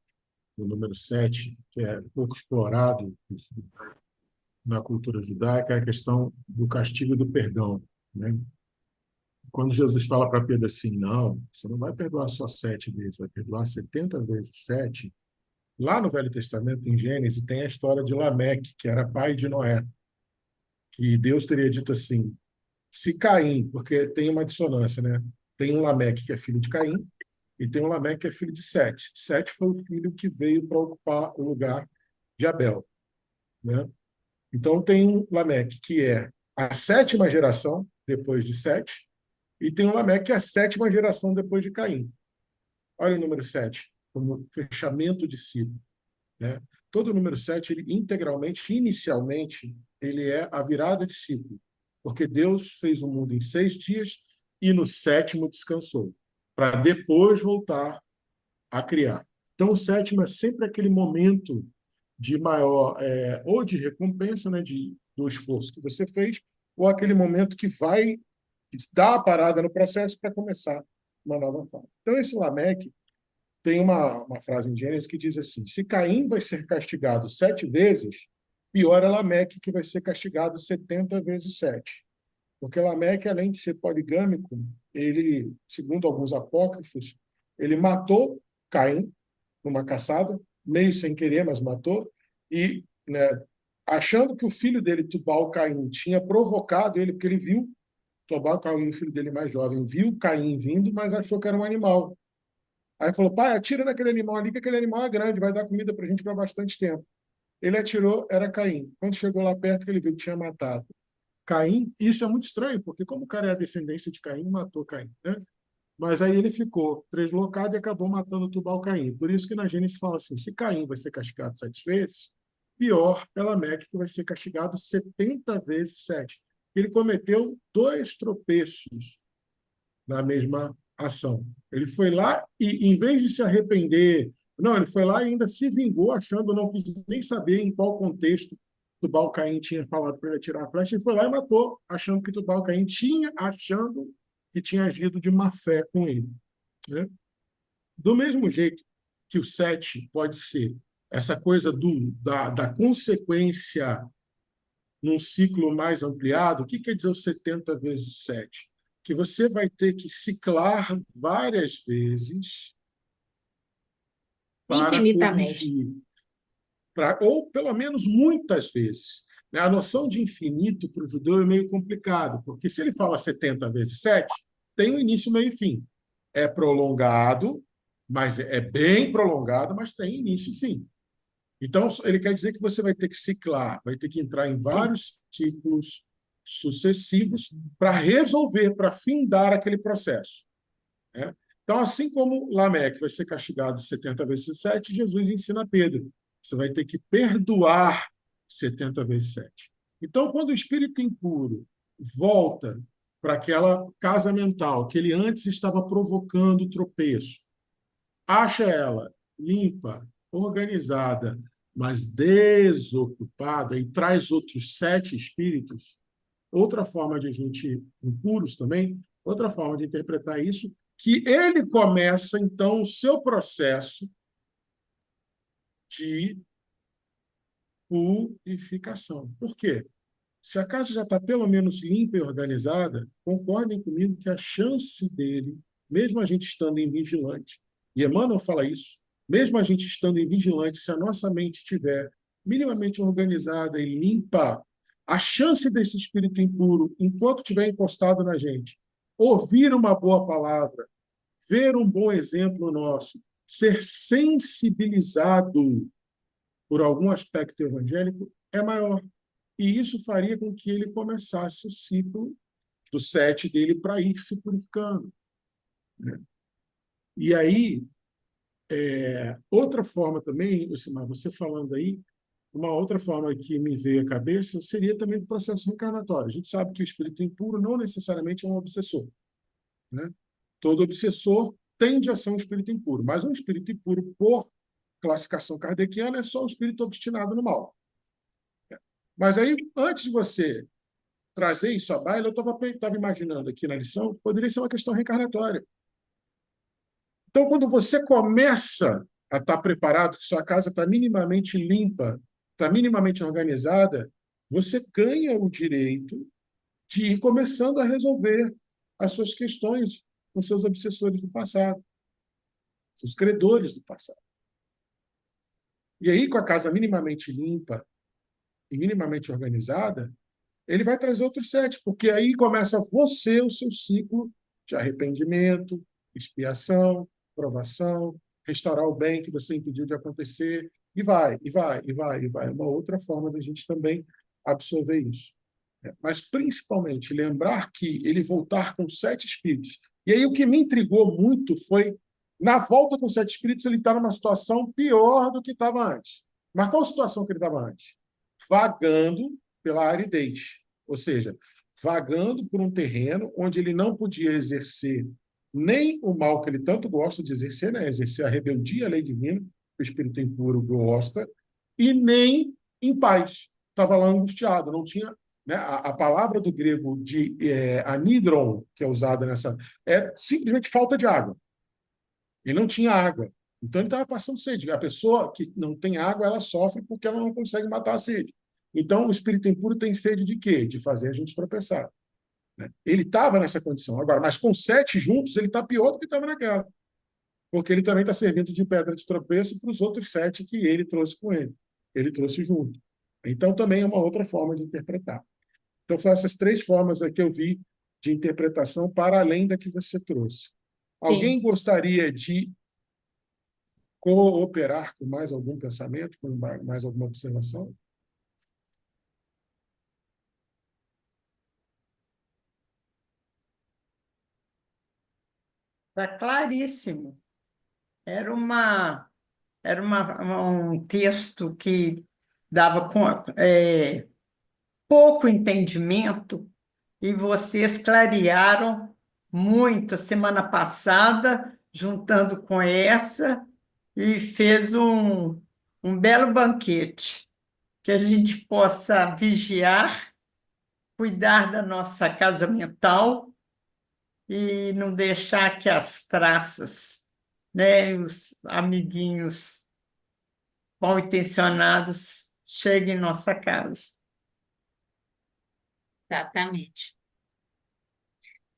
número 7, que é pouco explorado na cultura judaica, é a questão do castigo e do perdão, né? Quando Jesus fala para Pedro assim: não, você não vai perdoar só 7 vezes, vai perdoar 70 vezes 7. Lá no Velho Testamento, em Gênesis, tem a história de Lameque, que era pai de Noé, que Deus teria dito assim: se Caim, porque tem uma dissonância, né? Tem um Lameque que é filho de Caim e tem um Lameque que é filho de Sete. Sete foi o filho que veio para ocupar o lugar de Abel, né? Então tem um Lameque que é a 7ª geração depois de Sete e tem um Lameque que é a 7ª geração depois de Caim. Olha o número 7 como fechamento de ciclo, né? Todo o número 7, ele integralmente, inicialmente, ele é a virada de ciclo, porque Deus fez o mundo em 6 dias e no 7º descansou, para depois voltar a criar. Então, o 7º é sempre aquele momento de maior, ou de recompensa, né, do esforço que você fez, ou aquele momento que vai dar a parada no processo para começar uma nova fase. Então, esse Lameque tem uma frase em Gênesis que diz assim: se Caim vai ser castigado 7 vezes, pior é Lameque, que vai ser castigado 70 vezes 7. Porque Lameque, além de ser poligâmico, ele, segundo alguns apócrifos, ele matou Caim numa caçada, meio sem querer, mas matou, e, né, achando que o filho dele, Tubal-Caim, tinha provocado ele, porque ele viu Tubal-Caim, o filho dele mais jovem, viu Caim vindo, mas achou que era um animal. Aí falou: pai, atira naquele animal ali, que aquele animal é grande, vai dar comida para a gente para bastante tempo. Ele atirou, era Caim. Quando chegou lá perto, que ele viu que tinha matado Caim, isso é muito estranho, porque como o cara é a descendência de Caim, matou Caim, né? Mas aí ele ficou deslocado e acabou matando Tubal-Caim. Por isso que na Gênesis fala assim: se Caim vai ser castigado 7 vezes, pior é Lameque, que vai ser castigado 70 vezes 7. Ele cometeu 2 tropeços na mesma ação. Ele foi lá e, em vez de se arrepender, não, ele foi lá e ainda se vingou, achando, não quis nem saber em qual contexto Tubal-Caim tinha falado para ele atirar a flecha, e foi lá e matou, achando que Tubal-Caim achando que tinha agido de má fé com ele, né? Do mesmo jeito que o 7 pode ser essa coisa da consequência num ciclo mais ampliado, o que quer dizer o 70 vezes 7? Que você vai ter que ciclar várias vezes para Infinitamente. corrigir, ou pelo menos muitas vezes. A noção de infinito para o judeu é meio complicado, porque se ele fala 70 vezes 7, tem um início, meio e fim. É prolongado, mas é bem prolongado, mas tem início e fim. Então, ele quer dizer que você vai ter que ciclar, vai ter que entrar em vários ciclos sucessivos para resolver, para findar aquele processo, né? Então, assim como Lameque vai ser castigado 70 vezes 7, Jesus ensina a Pedro: você vai ter que perdoar 70 vezes 7. Então, quando o espírito impuro volta para aquela casa mental que ele antes estava provocando tropeço, acha ela limpa, organizada, mas desocupada, e traz outros 7 espíritos, outra forma de a gente, impuros também, outra forma de interpretar isso, que ele começa, então, o seu processo de purificação. Por quê? Se a casa já está pelo menos limpa e organizada, concordem comigo que a chance dele, mesmo a gente estando em vigilante, e Emmanuel fala isso, mesmo a gente estando em vigilante, se a nossa mente estiver minimamente organizada e limpa, a chance desse espírito impuro, enquanto estiver encostado na gente, ouvir uma boa palavra, ver um bom exemplo nosso, ser sensibilizado por algum aspecto evangélico, é maior. E isso faria com que ele começasse o ciclo do 7 dele para ir se purificando, né? E aí, outra forma também, Lucimar, você falando aí, uma outra forma que me veio à cabeça seria também o processo reencarnatório. A gente sabe que o espírito impuro não necessariamente é um obsessor, né? Todo obsessor tende a ser um espírito impuro, mas um espírito impuro, por classificação kardeciana, é só um espírito obstinado no mal. Mas aí, antes de você trazer isso à baila, eu estava imaginando aqui na lição, poderia ser uma questão reencarnatória. Então, quando você começa a estar preparado, que sua casa está minimamente limpa, está minimamente organizada, você ganha o direito de ir começando a resolver as suas questões com seus obsessores do passado, seus credores do passado. E aí, com a casa minimamente limpa e minimamente organizada, ele vai trazer outros 7, porque aí começa você o seu ciclo de arrependimento, expiação, provação, restaurar o bem que você impediu de acontecer, e vai, e vai, e vai, e vai. É uma outra forma da gente também absorver isso. Mas, principalmente, lembrar que ele voltar com 7 espíritos. E aí o que me intrigou muito foi, na volta com 7 espíritos, ele está numa situação pior do que estava antes. Mas qual a situação que ele estava antes? Vagando pela aridez, ou seja, vagando por um terreno onde ele não podia exercer nem o mal que ele tanto gosta de exercer, né? Exercer a rebeldia à lei divina, que o espírito impuro gosta, e nem em paz. Estava lá angustiado, não tinha, né? A palavra do grego de anidron, que é usada nessa, é simplesmente falta de água. Ele não tinha água. Então ele estava passando sede. A pessoa que não tem água, ela sofre porque ela não consegue matar a sede. Então, o espírito impuro tem sede de quê? De fazer a gente tropeçar, né? Ele estava nessa condição. Agora, mas com 7 juntos, ele está pior do que estava naquela. Porque ele também está servindo de pedra de tropeço para os outros 7 que ele trouxe com ele. Ele trouxe junto. Então, também é uma outra forma de interpretar. Então, foram essas 3 formas que eu vi de interpretação para além da que você trouxe. Alguém gostaria de cooperar com mais algum pensamento, com mais alguma observação? Está claríssimo. Era um texto que dava pouco entendimento e vocês clarearam muito a semana passada, juntando com essa, e fez um belo banquete, que a gente possa vigiar, cuidar da nossa casa mental e não deixar que as traças né, os amiguinhos mal intencionados cheguem em nossa casa. Exatamente.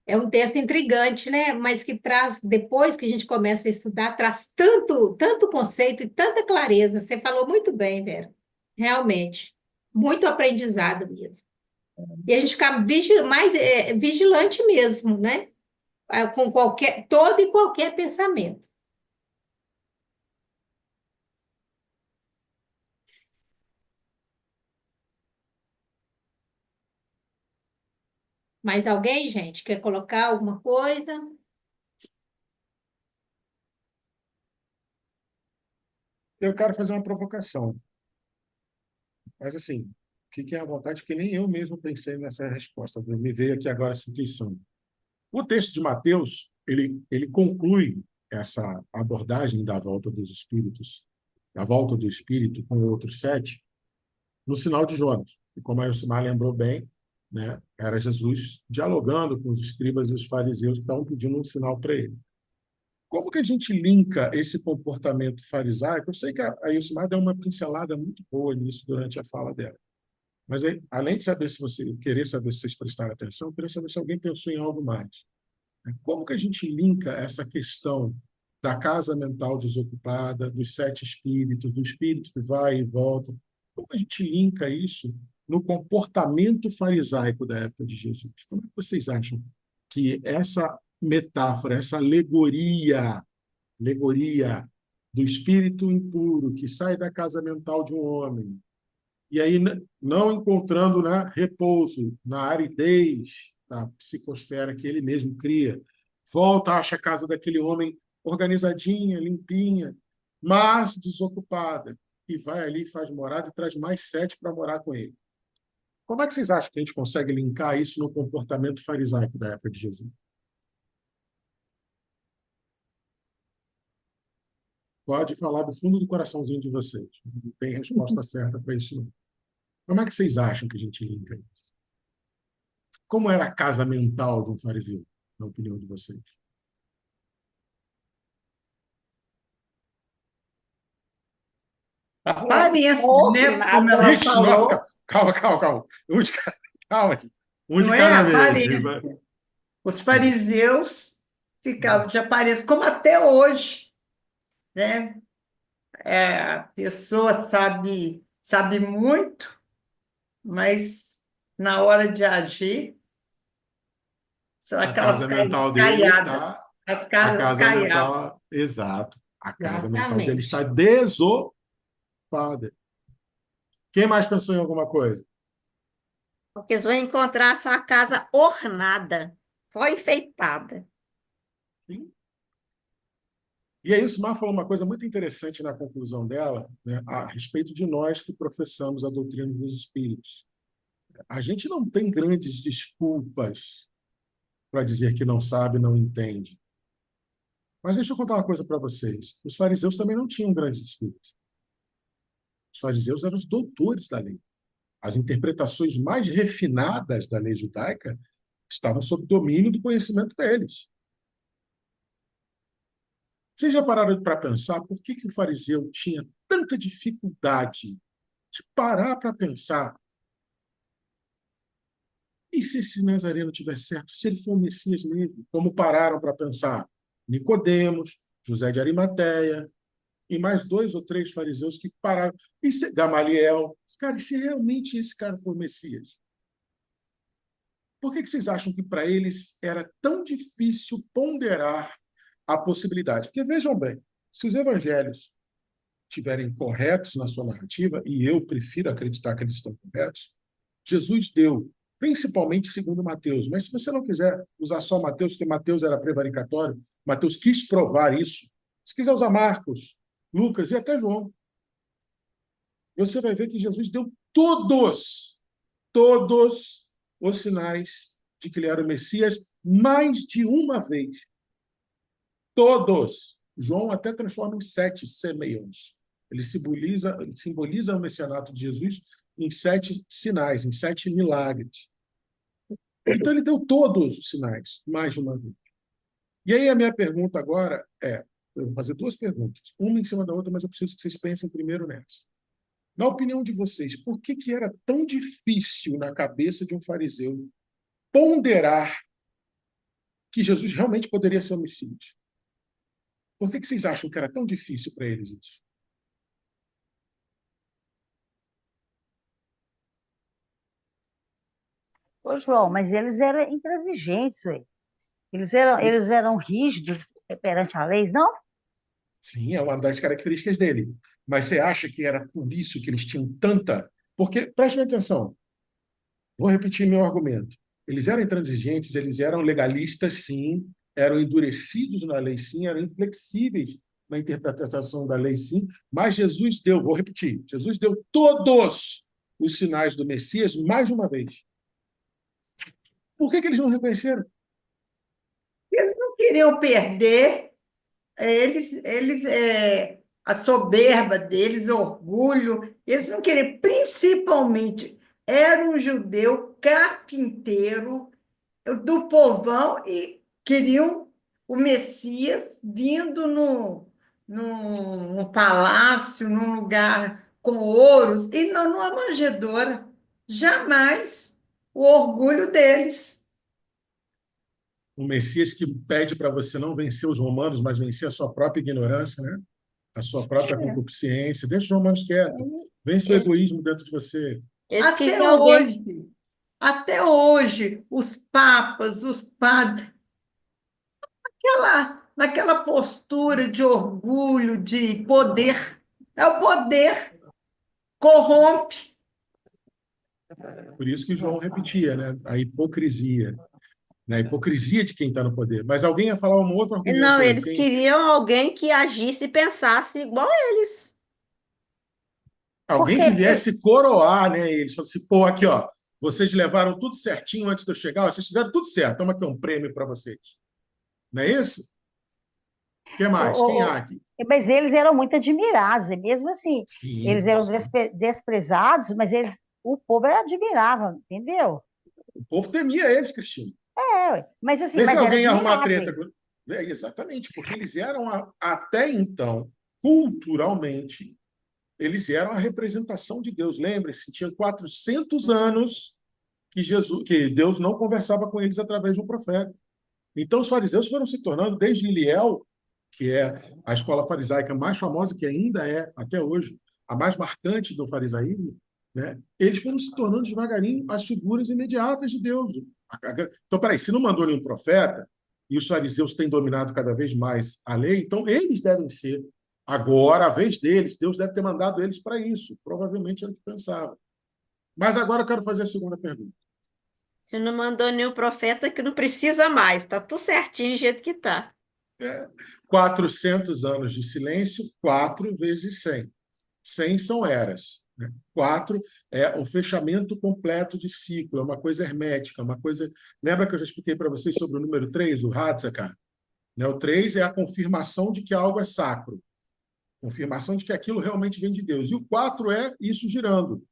É um texto intrigante, né? Mas que traz, depois que a gente começa a estudar, traz tanto conceito e tanta clareza. Você falou muito bem, Vera. Realmente. Muito aprendizado mesmo. E a gente fica mais vigilante mesmo, né? Com todo e qualquer pensamento. Mais alguém, gente, quer colocar alguma coisa? Eu quero fazer uma provocação, mas assim, fiquem à vontade, porque nem eu mesmo pensei nessa resposta. Me veio aqui agora essa intuição. O texto de Mateus, ele conclui essa abordagem da volta dos espíritos, da volta do espírito com outros sete, no sinal de Jonas. E como a Elcimar lembrou bem, né, era Jesus dialogando com os escribas e os fariseus que estavam pedindo um sinal para ele. Como que a gente linka esse comportamento farisaico? Eu sei que a Elcimar deu uma pincelada muito boa nisso durante a fala dela. Mas, além de saber se você querer saber se vocês prestaram atenção, eu queria saber se alguém pensou em algo mais. Como que a gente linka essa questão da casa mental desocupada, dos sete espíritos, do espírito que vai e volta? Como a gente linka isso no comportamento farisaico da época de Jesus? Como é que vocês acham que essa metáfora, essa alegoria do espírito impuro que sai da casa mental de um homem, e aí não encontrando, né, repouso na aridez da psicosfera que ele mesmo cria, volta, acha a casa daquele homem organizadinha, limpinha, mas desocupada, e vai ali, faz morada e traz mais sete para morar com ele. Como é que vocês acham que a gente consegue linkar isso no comportamento farisaico da época de Jesus? Pode falar do fundo do coraçãozinho de vocês. Não tem resposta certa para isso, não. Como é que vocês acham que a gente linka isso? Como era a casa mental de um fariseu, na opinião de vocês? Aparência, né? Como Ornada. ela Ixi, nossa, falou, calma. Calma, um de não é cada vez. aparência. Os fariseus ficavam de aparência, como até hoje, né? A pessoa sabe muito, mas na hora de agir, são A aquelas casa mental dele caiadas, está. as A casas casa caiadas. mental. Exato. A casa mental dele Exatamente. está desocupada. Quem mais pensou em alguma coisa? Porque eles vão encontrar sua casa ornada, só enfeitada. Sim. E aí, o Simar falou uma coisa muito interessante na conclusão dela, né, a respeito de nós que professamos a doutrina dos espíritos. A gente não tem grandes desculpas para dizer que não sabe, não entende. Mas deixa eu contar uma coisa para vocês. Os fariseus também não tinham grandes desculpas. Os fariseus eram os doutores da lei. As interpretações mais refinadas da lei judaica estavam sob domínio do conhecimento deles. Vocês já pararam para pensar por que o fariseu tinha tanta dificuldade de parar para pensar? E se esse Nazareno tiver certo? Se ele for o Messias mesmo? Como pararam para pensar Nicodemos, José de Arimateia e mais dois ou três fariseus que pararam. Gamaliel. Cara, e se realmente esse cara for o Messias? Por que vocês acham que para eles era tão difícil ponderar a possibilidade? Porque vejam bem, se os evangelhos estiverem corretos na sua narrativa, e eu prefiro acreditar que eles estão corretos, Jesus deu, principalmente segundo Mateus, mas se você não quiser usar só Mateus, porque Mateus era prevaricatório, Mateus quis provar isso, se quiser usar Marcos, Lucas e até João, você vai ver que Jesus deu todos os sinais de que ele era o Messias mais de uma vez. Todos. João até transforma em 7 semeios. Ele simboliza o messianato de Jesus em 7 sinais, em 7 milagres. Então ele deu todos os sinais, mais de uma vez. E aí a minha pergunta agora é, eu vou fazer duas perguntas, uma em cima da outra, mas eu preciso que vocês pensem primeiro nessa. Na opinião de vocês, por que era tão difícil na cabeça de um fariseu ponderar que Jesus realmente poderia ser o Messias? Por que vocês acham que era tão difícil para eles isso? Ô, João, mas eles eram intransigentes, ué. Eles eram rígidos perante a lei, não? Sim, é uma das características dele. Mas você acha que era por isso que eles tinham tanta... Porque, preste atenção, vou repetir meu argumento. Eles eram intransigentes, eles eram legalistas, sim, eram endurecidos na lei, sim, eram inflexíveis na interpretação da lei, sim, mas Jesus deu, vou repetir, Jesus deu todos os sinais do Messias mais de uma vez. Por que eles não reconheceram? Eles não queriam perder, a soberba deles, o orgulho, eles não queriam, principalmente, era um judeu carpinteiro do povão e queriam o Messias vindo no palácio, num lugar com ouros, e não numa manjedoura. Jamais o orgulho deles. Um Messias que pede para você não vencer os romanos, mas vencer a sua própria ignorância, né? A sua própria concupiscência. Deixa os romanos quietos. Vence o egoísmo dentro de você. Eles Até queriam alguém. hoje, até hoje, os papas, os padres, naquela postura de orgulho, de poder. É o poder, corrompe. Por isso que João repetia, né? A hipocrisia. Né? A hipocrisia de quem está no poder. Mas alguém ia falar um outro argumento Não, aí. eles queriam alguém que agisse e pensasse igual eles. Alguém Porque que viesse coroar, né? Eles falaram assim, pô, aqui, ó, vocês levaram tudo certinho antes de eu chegar, ó, vocês fizeram tudo certo, toma aqui um prêmio para vocês. Não é isso? O que mais? Quem há aqui? mas eles eram muito admirados, e mesmo assim, eles Sim, eram sim. desprezados, mas o povo admirava, entendeu? O povo temia eles, Cristina. Ué. Mas assim, Vê se mas era alguém arrumar admirável. treta. Exatamente, porque eles eram, até então, culturalmente, eles eram a representação de Deus. Lembre-se, tinha 400 anos que Deus não conversava com eles através de um profeta. Então, os fariseus foram se tornando, desde Iliel, que é a escola farisaica mais famosa, que ainda é, até hoje, a mais marcante do farisaísmo, né? Eles foram se tornando devagarinho as figuras imediatas de Deus. Então, peraí, se não mandou nenhum profeta, e os fariseus têm dominado cada vez mais a lei, então eles devem ser, agora, a vez deles, Deus deve ter mandado eles para isso. Provavelmente era o que pensava. Mas agora eu quero fazer a segunda pergunta. Se não mandou nenhum profeta, que não precisa mais. Está tudo certinho do jeito que está. 400 anos de silêncio, 4 vezes 100. 100 são eras. Né? 4 é o fechamento completo de ciclo, é uma coisa hermética, uma coisa... Lembra que eu já expliquei para vocês sobre o número 3, o Hatzaka? Né? O 3 é a confirmação de que algo é sacro, confirmação de que aquilo realmente vem de Deus. E o 4 é isso girando.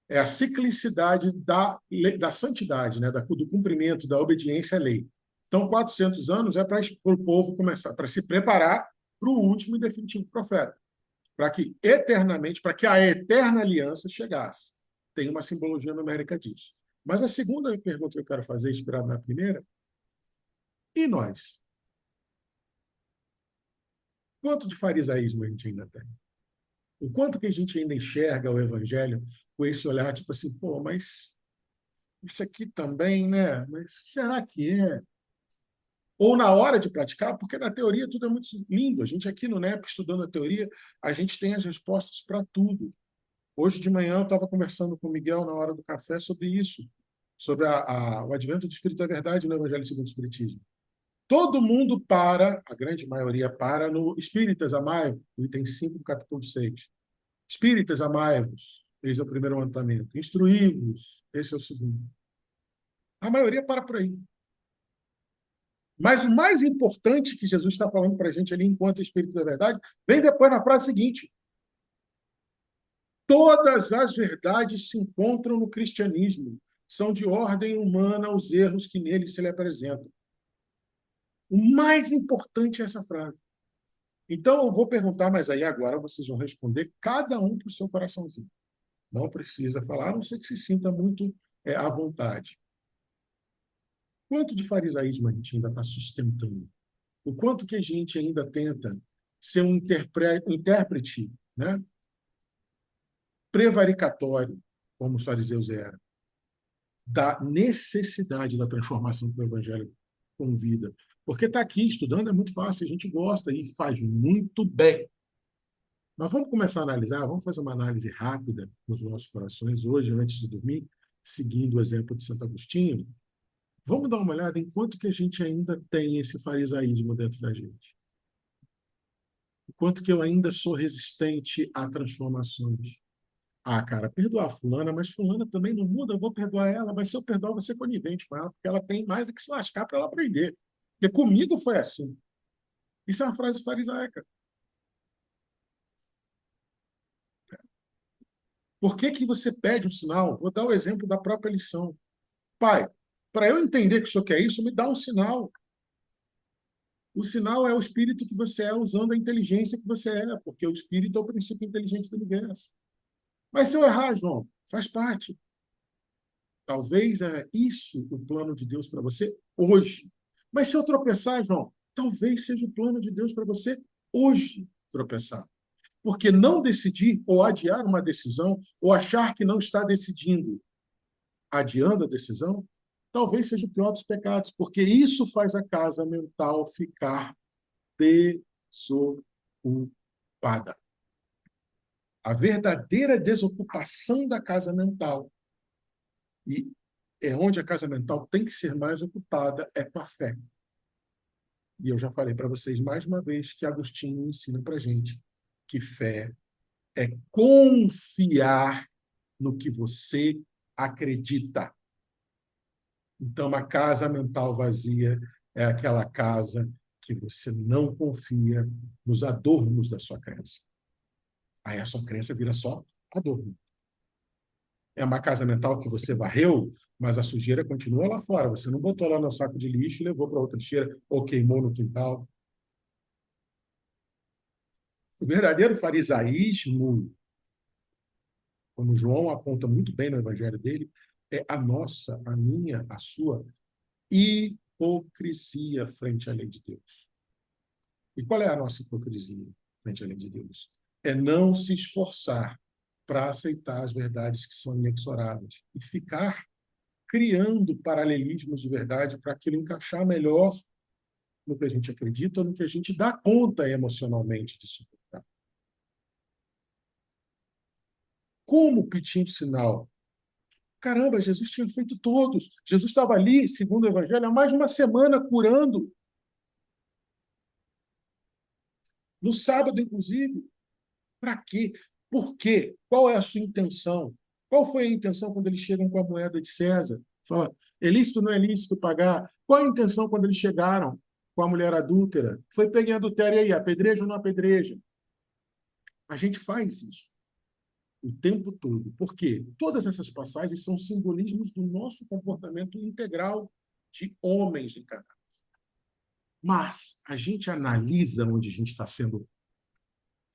É a ciclicidade da santidade, né? Do cumprimento, da obediência à lei. Então, 400 anos é para o povo começar, para se preparar para o último e definitivo profeta, para que eternamente, para que a eterna aliança chegasse. Tem uma simbologia numérica disso. Mas a segunda pergunta que eu quero fazer, inspirada na primeira, e nós? Quanto de farisaísmo a gente ainda tem? O quanto que a gente ainda enxerga o evangelho com esse olhar, tipo assim, pô, mas isso aqui também, né? Mas será que é? Ou na hora de praticar, porque na teoria tudo é muito lindo. A gente aqui no NEP, estudando a teoria, a gente tem as respostas para tudo. Hoje de manhã eu estava conversando com o Miguel na hora do café sobre isso, sobre o advento do Espírito da Verdade no Evangelho segundo o Espiritismo. Todo mundo a grande maioria para no Espíritas Amai, no item 5 do capítulo 6. Espíritas, amai-vos, esse é o primeiro mandamento. Instruí-vos, esse é o segundo. A maioria para por aí. Mas o mais importante que Jesus está falando para a gente ali, enquanto Espírito da Verdade, vem depois na frase seguinte. Todas as verdades se encontram no cristianismo. São de ordem humana os erros que nele se lhe apresentam. O mais importante é essa frase. Então, eu vou perguntar, mas aí agora vocês vão responder cada um para o seu coraçãozinho. Não precisa falar, a não ser que se sinta muito à vontade. Quanto de farisaísmo a gente ainda está sustentando? O quanto que a gente ainda tenta ser um intérprete, né, prevaricatório, como os fariseus eram, da necessidade da transformação que o Evangelho convida. Porque estar aqui estudando é muito fácil, a gente gosta e faz muito bem. Mas vamos começar a analisar, vamos fazer uma análise rápida nos nossos corações hoje, antes de dormir, seguindo o exemplo de Santo Agostinho. Vamos dar uma olhada em quanto que a gente ainda tem esse farisaísmo dentro da gente. O quanto que eu ainda sou resistente a transformações. Ah, cara, perdoar fulana, mas fulana também não muda, eu vou perdoar ela, mas se eu perdoar, eu vou ser conivente com ela, porque ela tem mais do que se lascar para ela aprender. Porque comigo foi assim. Isso é uma frase farisaica. Por que que você pede um sinal? Vou dar o exemplo da própria lição. Pai, para eu entender que o senhor quer isso, me dá um sinal. O sinal é o espírito que você é usando a inteligência que você é, porque o espírito é o princípio inteligente do universo. Mas se eu errar, João, faz parte. Talvez é isso o plano de Deus para você hoje. Mas se eu tropeçar, João, talvez seja o plano de Deus para você hoje tropeçar. Porque não decidir ou adiar uma decisão, ou achar que não está decidindo, adiando a decisão, talvez seja o pior dos pecados, porque isso faz a casa mental ficar desocupada. A verdadeira desocupação da casa mental, e é onde a casa mental tem que ser mais ocupada, é com a fé. E eu já falei para vocês mais uma vez que Agostinho ensina para a gente que fé é confiar no que você acredita. Então, uma casa mental vazia é aquela casa que você não confia nos adornos da sua crença. Aí a sua crença vira só adorno. É uma casa mental que você varreu, mas a sujeira continua lá fora. Você não botou lá no saco de lixo e levou para outra lixeira ou queimou no quintal. O verdadeiro farisaísmo, como João aponta muito bem no evangelho dele, é a nossa, a minha, a sua hipocrisia frente à lei de Deus. E qual é a nossa hipocrisia frente à lei de Deus? É não se esforçar para aceitar as verdades que são inexoráveis e ficar criando paralelismos de verdade para aquilo encaixar melhor no que a gente acredita ou no que a gente dá conta emocionalmente de suportar. Como pedir um sinal? Caramba, Jesus tinha feito todos. Jesus estava ali, segundo o Evangelho, há mais de uma semana curando. No sábado, inclusive. Para quê? Por quê? Qual é a sua intenção? Qual foi a intenção quando eles chegam com a moeda de César? Fala, é lícito ou não é lícito pagar? Qual a intenção quando eles chegaram com a mulher adúltera? Foi pegar em adultério aí, apedreja ou não apedreja? A gente faz isso o tempo todo. Por quê? Todas essas passagens são simbolismos do nosso comportamento integral de homens encarnados. Mas a gente analisa onde a gente está sendo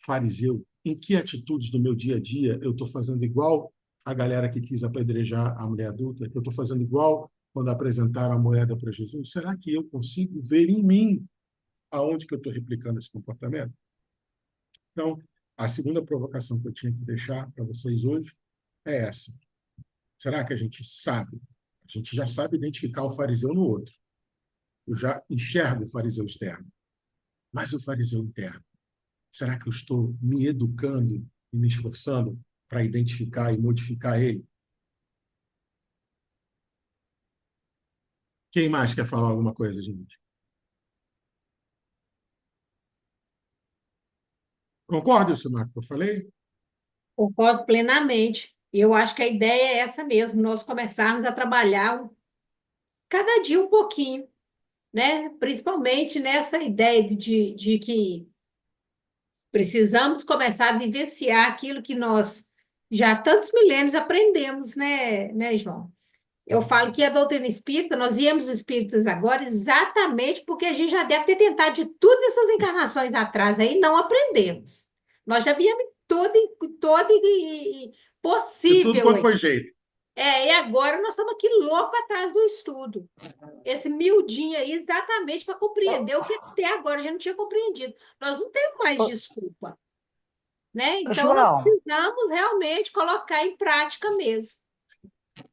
fariseu, em que atitudes do meu dia a dia eu estou fazendo igual a galera que quis apedrejar a mulher adulta, eu estou fazendo igual quando apresentaram a moeda para Jesus? Será que eu consigo ver em mim aonde que eu estou replicando esse comportamento? Então, a segunda provocação que eu tinha que deixar para vocês hoje é essa. Será que a gente sabe? A gente já sabe identificar o fariseu no outro. Eu já enxergo o fariseu externo. Mas o fariseu interno? Será que eu estou me educando e me esforçando para identificar e modificar ele? Quem mais quer falar alguma coisa, gente? Concorda, Silmar, que eu falei? Concordo plenamente. Eu acho que a ideia é essa mesmo, nós começarmos a trabalhar cada dia um pouquinho, né? Principalmente nessa ideia de que precisamos começar a vivenciar aquilo que nós já há tantos milênios aprendemos, né, João? Eu falo que a doutrina espírita, nós viemos espíritas agora exatamente porque a gente já deve ter tentado de tudo nessas encarnações atrás aí, e não aprendemos. Nós já viemos em todo De tudo possível quanto aí. foi jeito. E agora nós estamos aqui louco atrás do estudo. Esse miudinho aí, exatamente para compreender o que até agora a gente não tinha compreendido. Nós não temos mais desculpa, né? Então, nós João, precisamos realmente colocar em prática mesmo.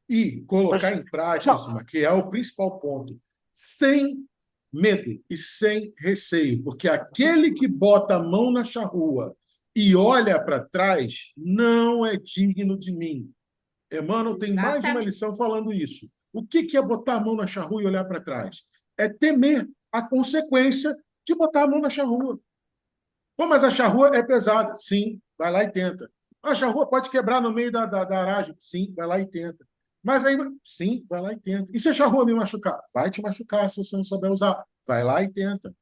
E colocar em prática, João, Suma, que é o principal ponto, sem medo e sem receio, porque aquele que bota a mão na charrua e olha para trás não é digno de mim. Emmanuel tem mais de uma Exatamente. lição falando isso. O que é botar a mão na charrua e olhar para trás? É temer a consequência de botar a mão na charrua. Pô, mas a charrua é pesada. Sim, vai lá e tenta. A charrua pode quebrar no meio da aragem. Sim, vai lá e tenta. Mas aí, sim, vai lá e tenta. E se a charrua me machucar? Vai te machucar se você não souber usar. Vai lá e tenta.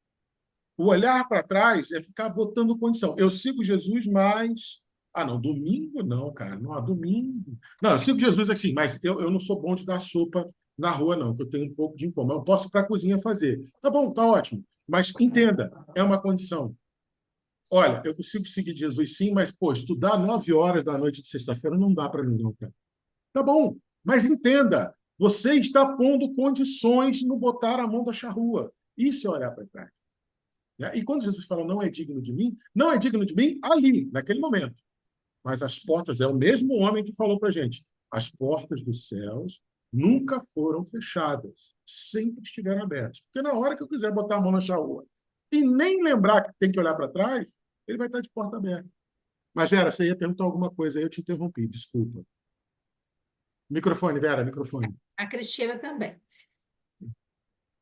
O olhar para trás é ficar botando condição. Eu sigo Jesus, mas... Ah, não, domingo não, cara. Não, domingo... Não, eu sigo Jesus assim, mas eu não sou bom de dar sopa na rua, não, que eu tenho um pouco de incômodo. Eu posso ir para a cozinha fazer. Tá bom, tá ótimo. Mas entenda, é uma condição. Olha, eu consigo seguir Jesus sim, mas, pô, estudar 9 horas da noite de sexta-feira não dá para mim, não, cara. Tá bom, mas entenda, você está pondo condições no botar a mão da charrua. Isso é olhar para trás. Né? E quando Jesus fala não é digno de mim, não é digno de mim ali, naquele momento. Mas as portas, é o mesmo homem que falou para a gente, as portas dos céus nunca foram fechadas, sempre estiveram abertas. Porque na hora que eu quiser botar a mão na charrua e nem lembrar que tem que olhar para trás, ele vai estar de porta aberta. Mas, Vera, você ia perguntar alguma coisa aí, eu te interrompi, desculpa. Microfone, Vera, microfone. A Cristina também.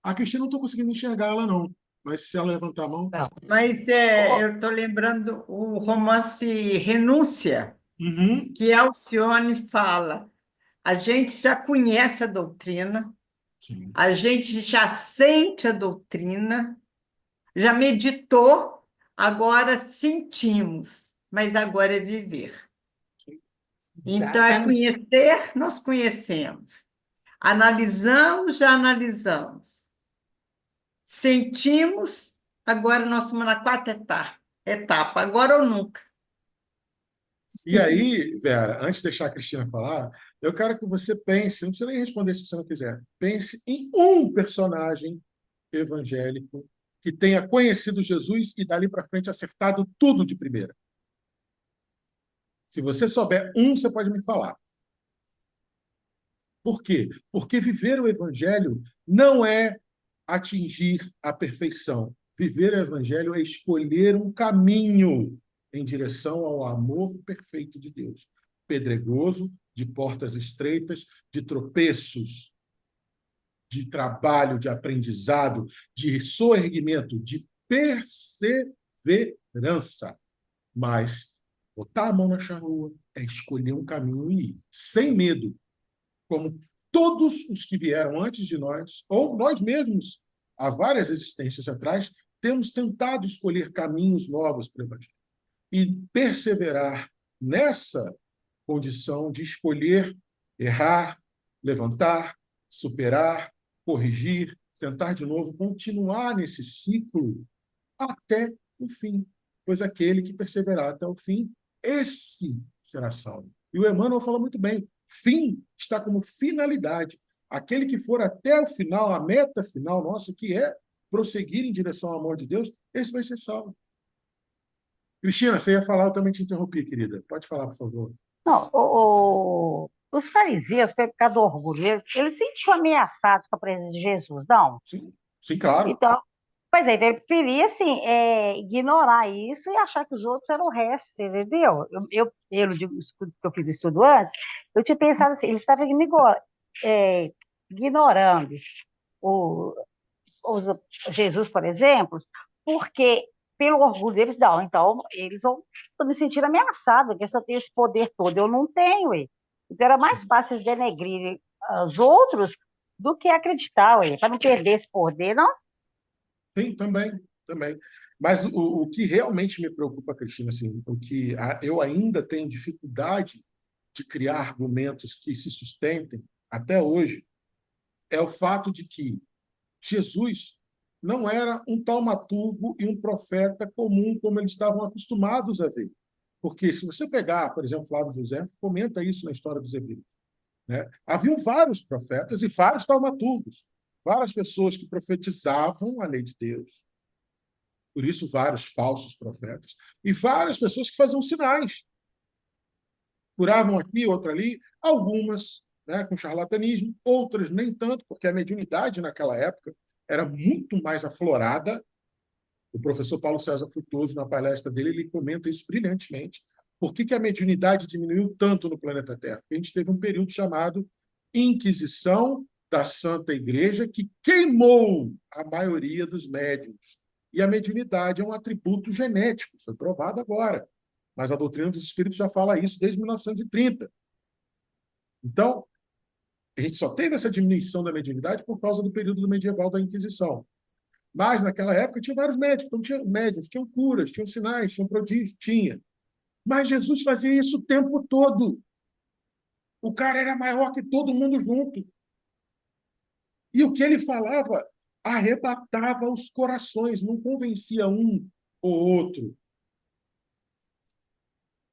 A Cristina não estou conseguindo enxergar ela, não. Mas se ela levantar a mão... Mas eu estou lembrando o romance Renúncia, Uhum. que Alcione fala. A gente já conhece a doutrina, Sim. a gente já sente a doutrina, já meditou, agora sentimos, mas agora é viver. Então, é conhecer, nós conhecemos. Analisamos, já analisamos. Sentimos, agora nós estamos na quarta etapa, agora ou nunca. E aí, Vera, antes de deixar a Cristina falar, eu quero que você pense, não precisa nem responder se você não quiser, pense em um personagem evangélico que tenha conhecido Jesus e dali para frente acertado tudo de primeira. Se você souber um, você pode me falar. Por quê? Porque viver o evangelho não é atingir a perfeição. Viver o evangelho é escolher um caminho em direção ao amor perfeito de Deus. Pedregoso, de portas estreitas, de tropeços, de trabalho, de aprendizado, de soerguimento, de perseverança. Mas botar a mão na charrua é escolher um caminho e ir, sem medo, como todos os que vieram antes de nós, ou nós mesmos, há várias existências atrás, temos tentado escolher caminhos novos para o Evangelho. E perseverar nessa condição de escolher, errar, levantar, superar, corrigir, tentar de novo, continuar nesse ciclo até o fim. Pois aquele que perseverar até o fim, esse será salvo. E o Emmanuel fala muito bem, fim está como finalidade. Aquele que for até o final, a meta final nossa, que é prosseguir em direção ao amor de Deus, esse vai ser salvo. Cristina, você ia falar, eu também te interrompi, querida. Pode falar, por favor. não, os fariseus, pelo causa do orgulho, eles se sentiam ameaçados com a presença de Jesus, não? Sim, sim, claro. Então, pois é, então ele preferia, assim, ignorar isso e achar que os outros eram o resto, você entendeu? Que eu fiz estudo antes, eu tinha pensado assim, eles estavam ignorando o, os, Jesus, por exemplo, porque pelo orgulho deles, não, então eles vão me sentir ameaçados, que eu tenho esse poder todo, eu não tenho, ué. Então era mais fácil eles denegrir os outros do que acreditar, para não perder esse poder, não? Sim, também, também. Mas o que realmente me preocupa, Cristina, assim, o que eu ainda tenho dificuldade de criar argumentos que se sustentem, até hoje é o fato de que Jesus não era um taumaturgo e um profeta comum como eles estavam acostumados a ver. Porque se você pegar, por exemplo, Flávio José, comenta isso na história dos Hebreus, né? Haviam vários profetas e vários taumaturgos, várias pessoas que profetizavam a lei de Deus, por isso vários falsos profetas, e várias pessoas que faziam sinais, curavam aqui, outra ali, algumas, né, com charlatanismo, outras nem tanto, porque a mediunidade naquela época era muito mais aflorada. O professor Paulo César Frutuoso, na palestra dele, ele comenta isso brilhantemente. Por que a mediunidade diminuiu tanto no planeta Terra? Porque a gente teve um período chamado Inquisição da Santa Igreja, que queimou a maioria dos médiuns. E a mediunidade é um atributo genético, foi provado agora. Mas a doutrina dos espíritos já fala isso desde 1930. Então, a gente só teve essa diminuição da mediunidade por causa do período medieval da Inquisição. Mas, naquela época, tinha vários médicos. Então, tinha médiuns, tinham curas, tinham sinais, tinham prodígios, tinha. Mas Jesus fazia isso o tempo todo. O cara era maior que todo mundo junto. E o que ele falava arrebatava os corações, não convencia um ou outro.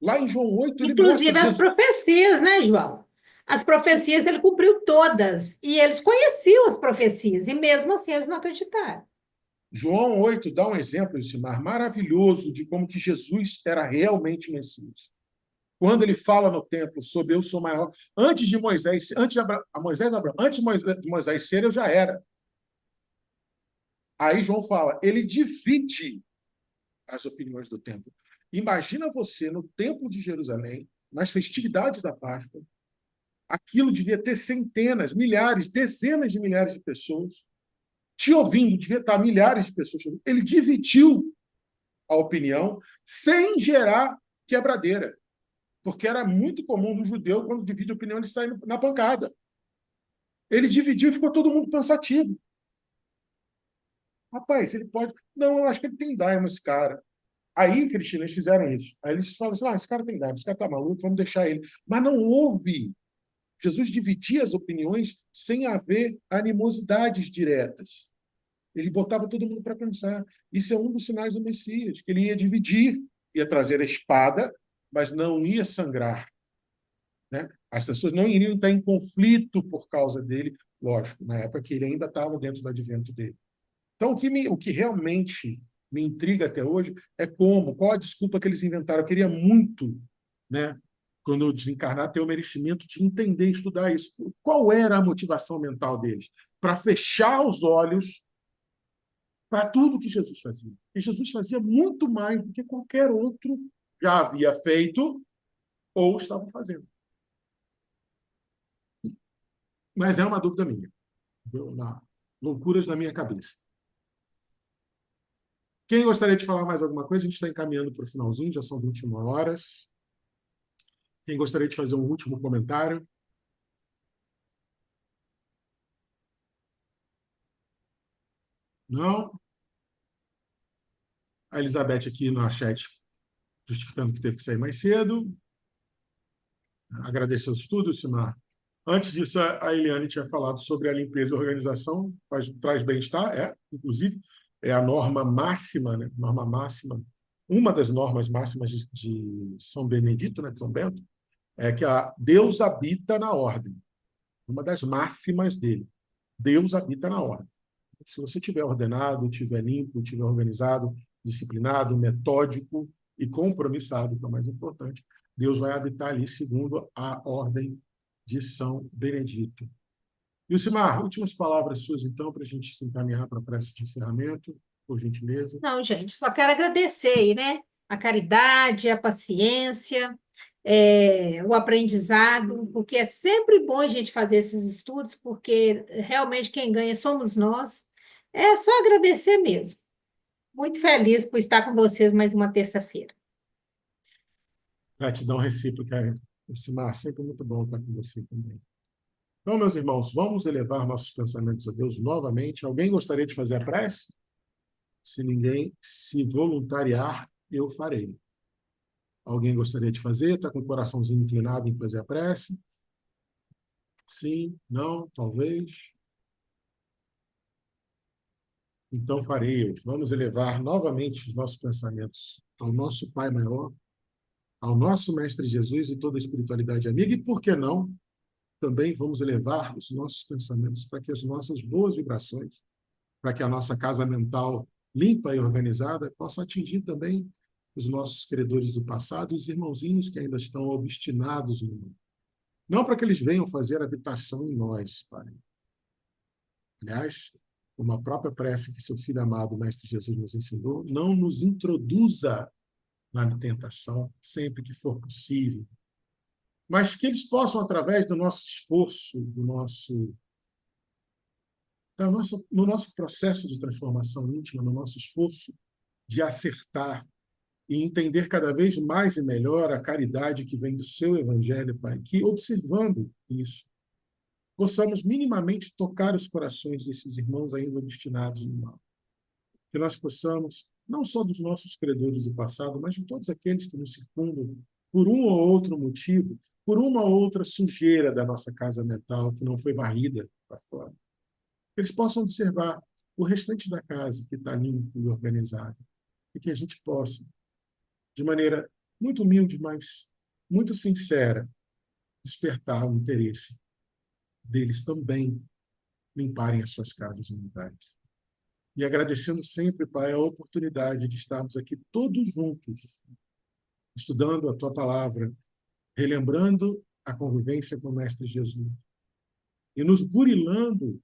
Lá em João 8, ele Inclusive mostra as profecias, né, João? As profecias ele cumpriu todas. E eles conheciam as profecias. E mesmo assim eles não acreditaram. João 8 dá um exemplo, Isimar, maravilhoso de como que Jesus era realmente Messias. Quando ele fala no templo sobre eu sou maior, antes de Moisés, antes de Moisés ser, eu já era. Aí João fala, ele divide as opiniões do templo. Imagina você no templo de Jerusalém, nas festividades da Páscoa, aquilo devia ter centenas, milhares, dezenas de milhares de pessoas te ouvindo, devia estar milhares de pessoas te ouvindo. Ele dividiu a opinião sem gerar quebradeira, porque era muito comum no judeu, quando divide a opinião, ele sai na pancada. Ele dividiu e ficou todo mundo pensativo. Rapaz, ele pode... Não, eu acho que ele tem daima, esse cara. Aí, Cristina, eles fizeram isso. Aí eles falam assim, esse cara tem daima, esse cara está maluco, vamos deixar ele. Mas não houve. Jesus dividia as opiniões sem haver animosidades diretas. Ele botava todo mundo para pensar. Isso é um dos sinais do Messias, que ele ia dividir, ia trazer a espada, mas não ia sangrar. Né? As pessoas não iriam estar em conflito por causa dele, lógico, na época que ele ainda estava dentro do advento dele. Então, o que realmente me intriga até hoje é qual a desculpa que eles inventaram. Eu queria muito, né, quando eu desencarnar, ter o merecimento de entender e estudar isso. Qual era a motivação mental deles? Para fechar os olhos para tudo que Jesus fazia. E Jesus fazia muito mais do que qualquer outro já havia feito ou estava fazendo. Mas é uma dúvida minha. Loucuras na minha cabeça. Quem gostaria de falar mais alguma coisa? A gente está encaminhando para o finalzinho, já são 21 horas. Quem gostaria de fazer um último comentário? Não? A Elizabeth aqui no chat justificando que teve que sair mais cedo. Agradecer os estudos, Simar. Antes disso, a Eliane tinha falado sobre a limpeza e organização, traz bem-estar, inclusive, é a norma máxima, né? Norma máxima, uma das normas máximas de São Benedito, né? De São Bento, é que Deus habita na ordem. Uma das máximas dele. Deus habita na ordem. Se você estiver ordenado, estiver limpo, estiver organizado, disciplinado, metódico e compromissado, que é o mais importante, Deus vai habitar ali segundo a ordem de São Benedito. Ilcimar, últimas palavras suas, então, para a gente se encaminhar para a prece de encerramento, por gentileza. Não, gente, só quero agradecer aí, né? A caridade, a paciência, o aprendizado, porque é sempre bom a gente fazer esses estudos, porque realmente quem ganha somos nós. É só agradecer mesmo. Muito feliz por estar com vocês mais uma terça-feira. Gratidão recíproca, Ilcimar, sempre muito bom estar com você também. Então, meus irmãos, vamos elevar nossos pensamentos a Deus novamente. Alguém gostaria de fazer a prece? Se ninguém se voluntariar, eu farei. Alguém gostaria de fazer? Está com o coraçãozinho inclinado em fazer a prece? Sim? Não? Talvez? Então farei. Vamos elevar novamente os nossos pensamentos ao nosso Pai maior, ao nosso Mestre Jesus e toda a espiritualidade amiga, e por que não, também vamos elevar os nossos pensamentos para que as nossas boas vibrações, para que a nossa casa mental limpa e organizada possa atingir também os nossos credores do passado e os irmãozinhos que ainda estão obstinados no mundo. Não para que eles venham fazer habitação em nós, Pai. Aliás, uma própria prece que seu Filho amado, o Mestre Jesus, nos ensinou, não nos introduza na tentação sempre que for possível, mas que eles possam, através do nosso esforço, no nosso processo de transformação íntima, no nosso esforço de acertar e entender cada vez mais e melhor a caridade que vem do seu Evangelho, Pai, que, observando isso, possamos minimamente tocar os corações desses irmãos ainda obstinados no mal. Que nós possamos, não só dos nossos credores do passado, mas de todos aqueles que nos circundam, por um ou outro motivo, por uma ou outra sujeira da nossa casa mental que não foi varrida para fora. Que eles possam observar o restante da casa que está limpo e organizado. E que a gente possa, de maneira muito humilde, mas muito sincera, despertar o interesse deles também limparem as suas casas mentais. E agradecendo sempre, Pai, a oportunidade de estarmos aqui todos juntos, estudando a Tua Palavra, relembrando a convivência com o Mestre Jesus e nos burilando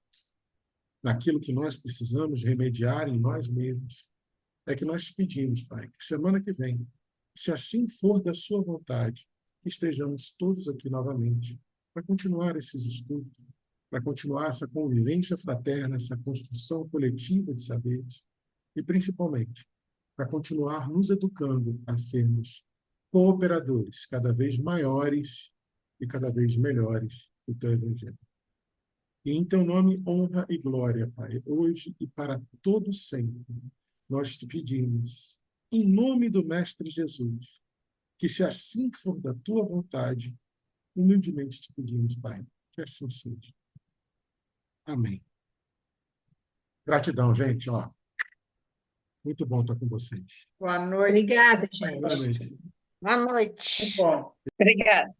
naquilo que nós precisamos remediar em nós mesmos. É que nós te pedimos, Pai, que semana que vem, se assim for da Sua vontade, que estejamos todos aqui novamente para continuar esses estudos, para continuar essa convivência fraterna, essa construção coletiva de saberes e, principalmente, para continuar nos educando a sermos cooperadores cada vez maiores e cada vez melhores do Teu Evangelho. E em Teu nome, honra e glória, Pai, hoje e para todo sempre, nós te pedimos, em nome do Mestre Jesus, que se assim for da Tua vontade, humildemente te pedimos, Pai, que assim seja. Amém. Gratidão, gente. Ó, muito bom estar com vocês. Boa noite. Obrigada, Boa gente. noite. Boa noite. Muito bom. Obrigada.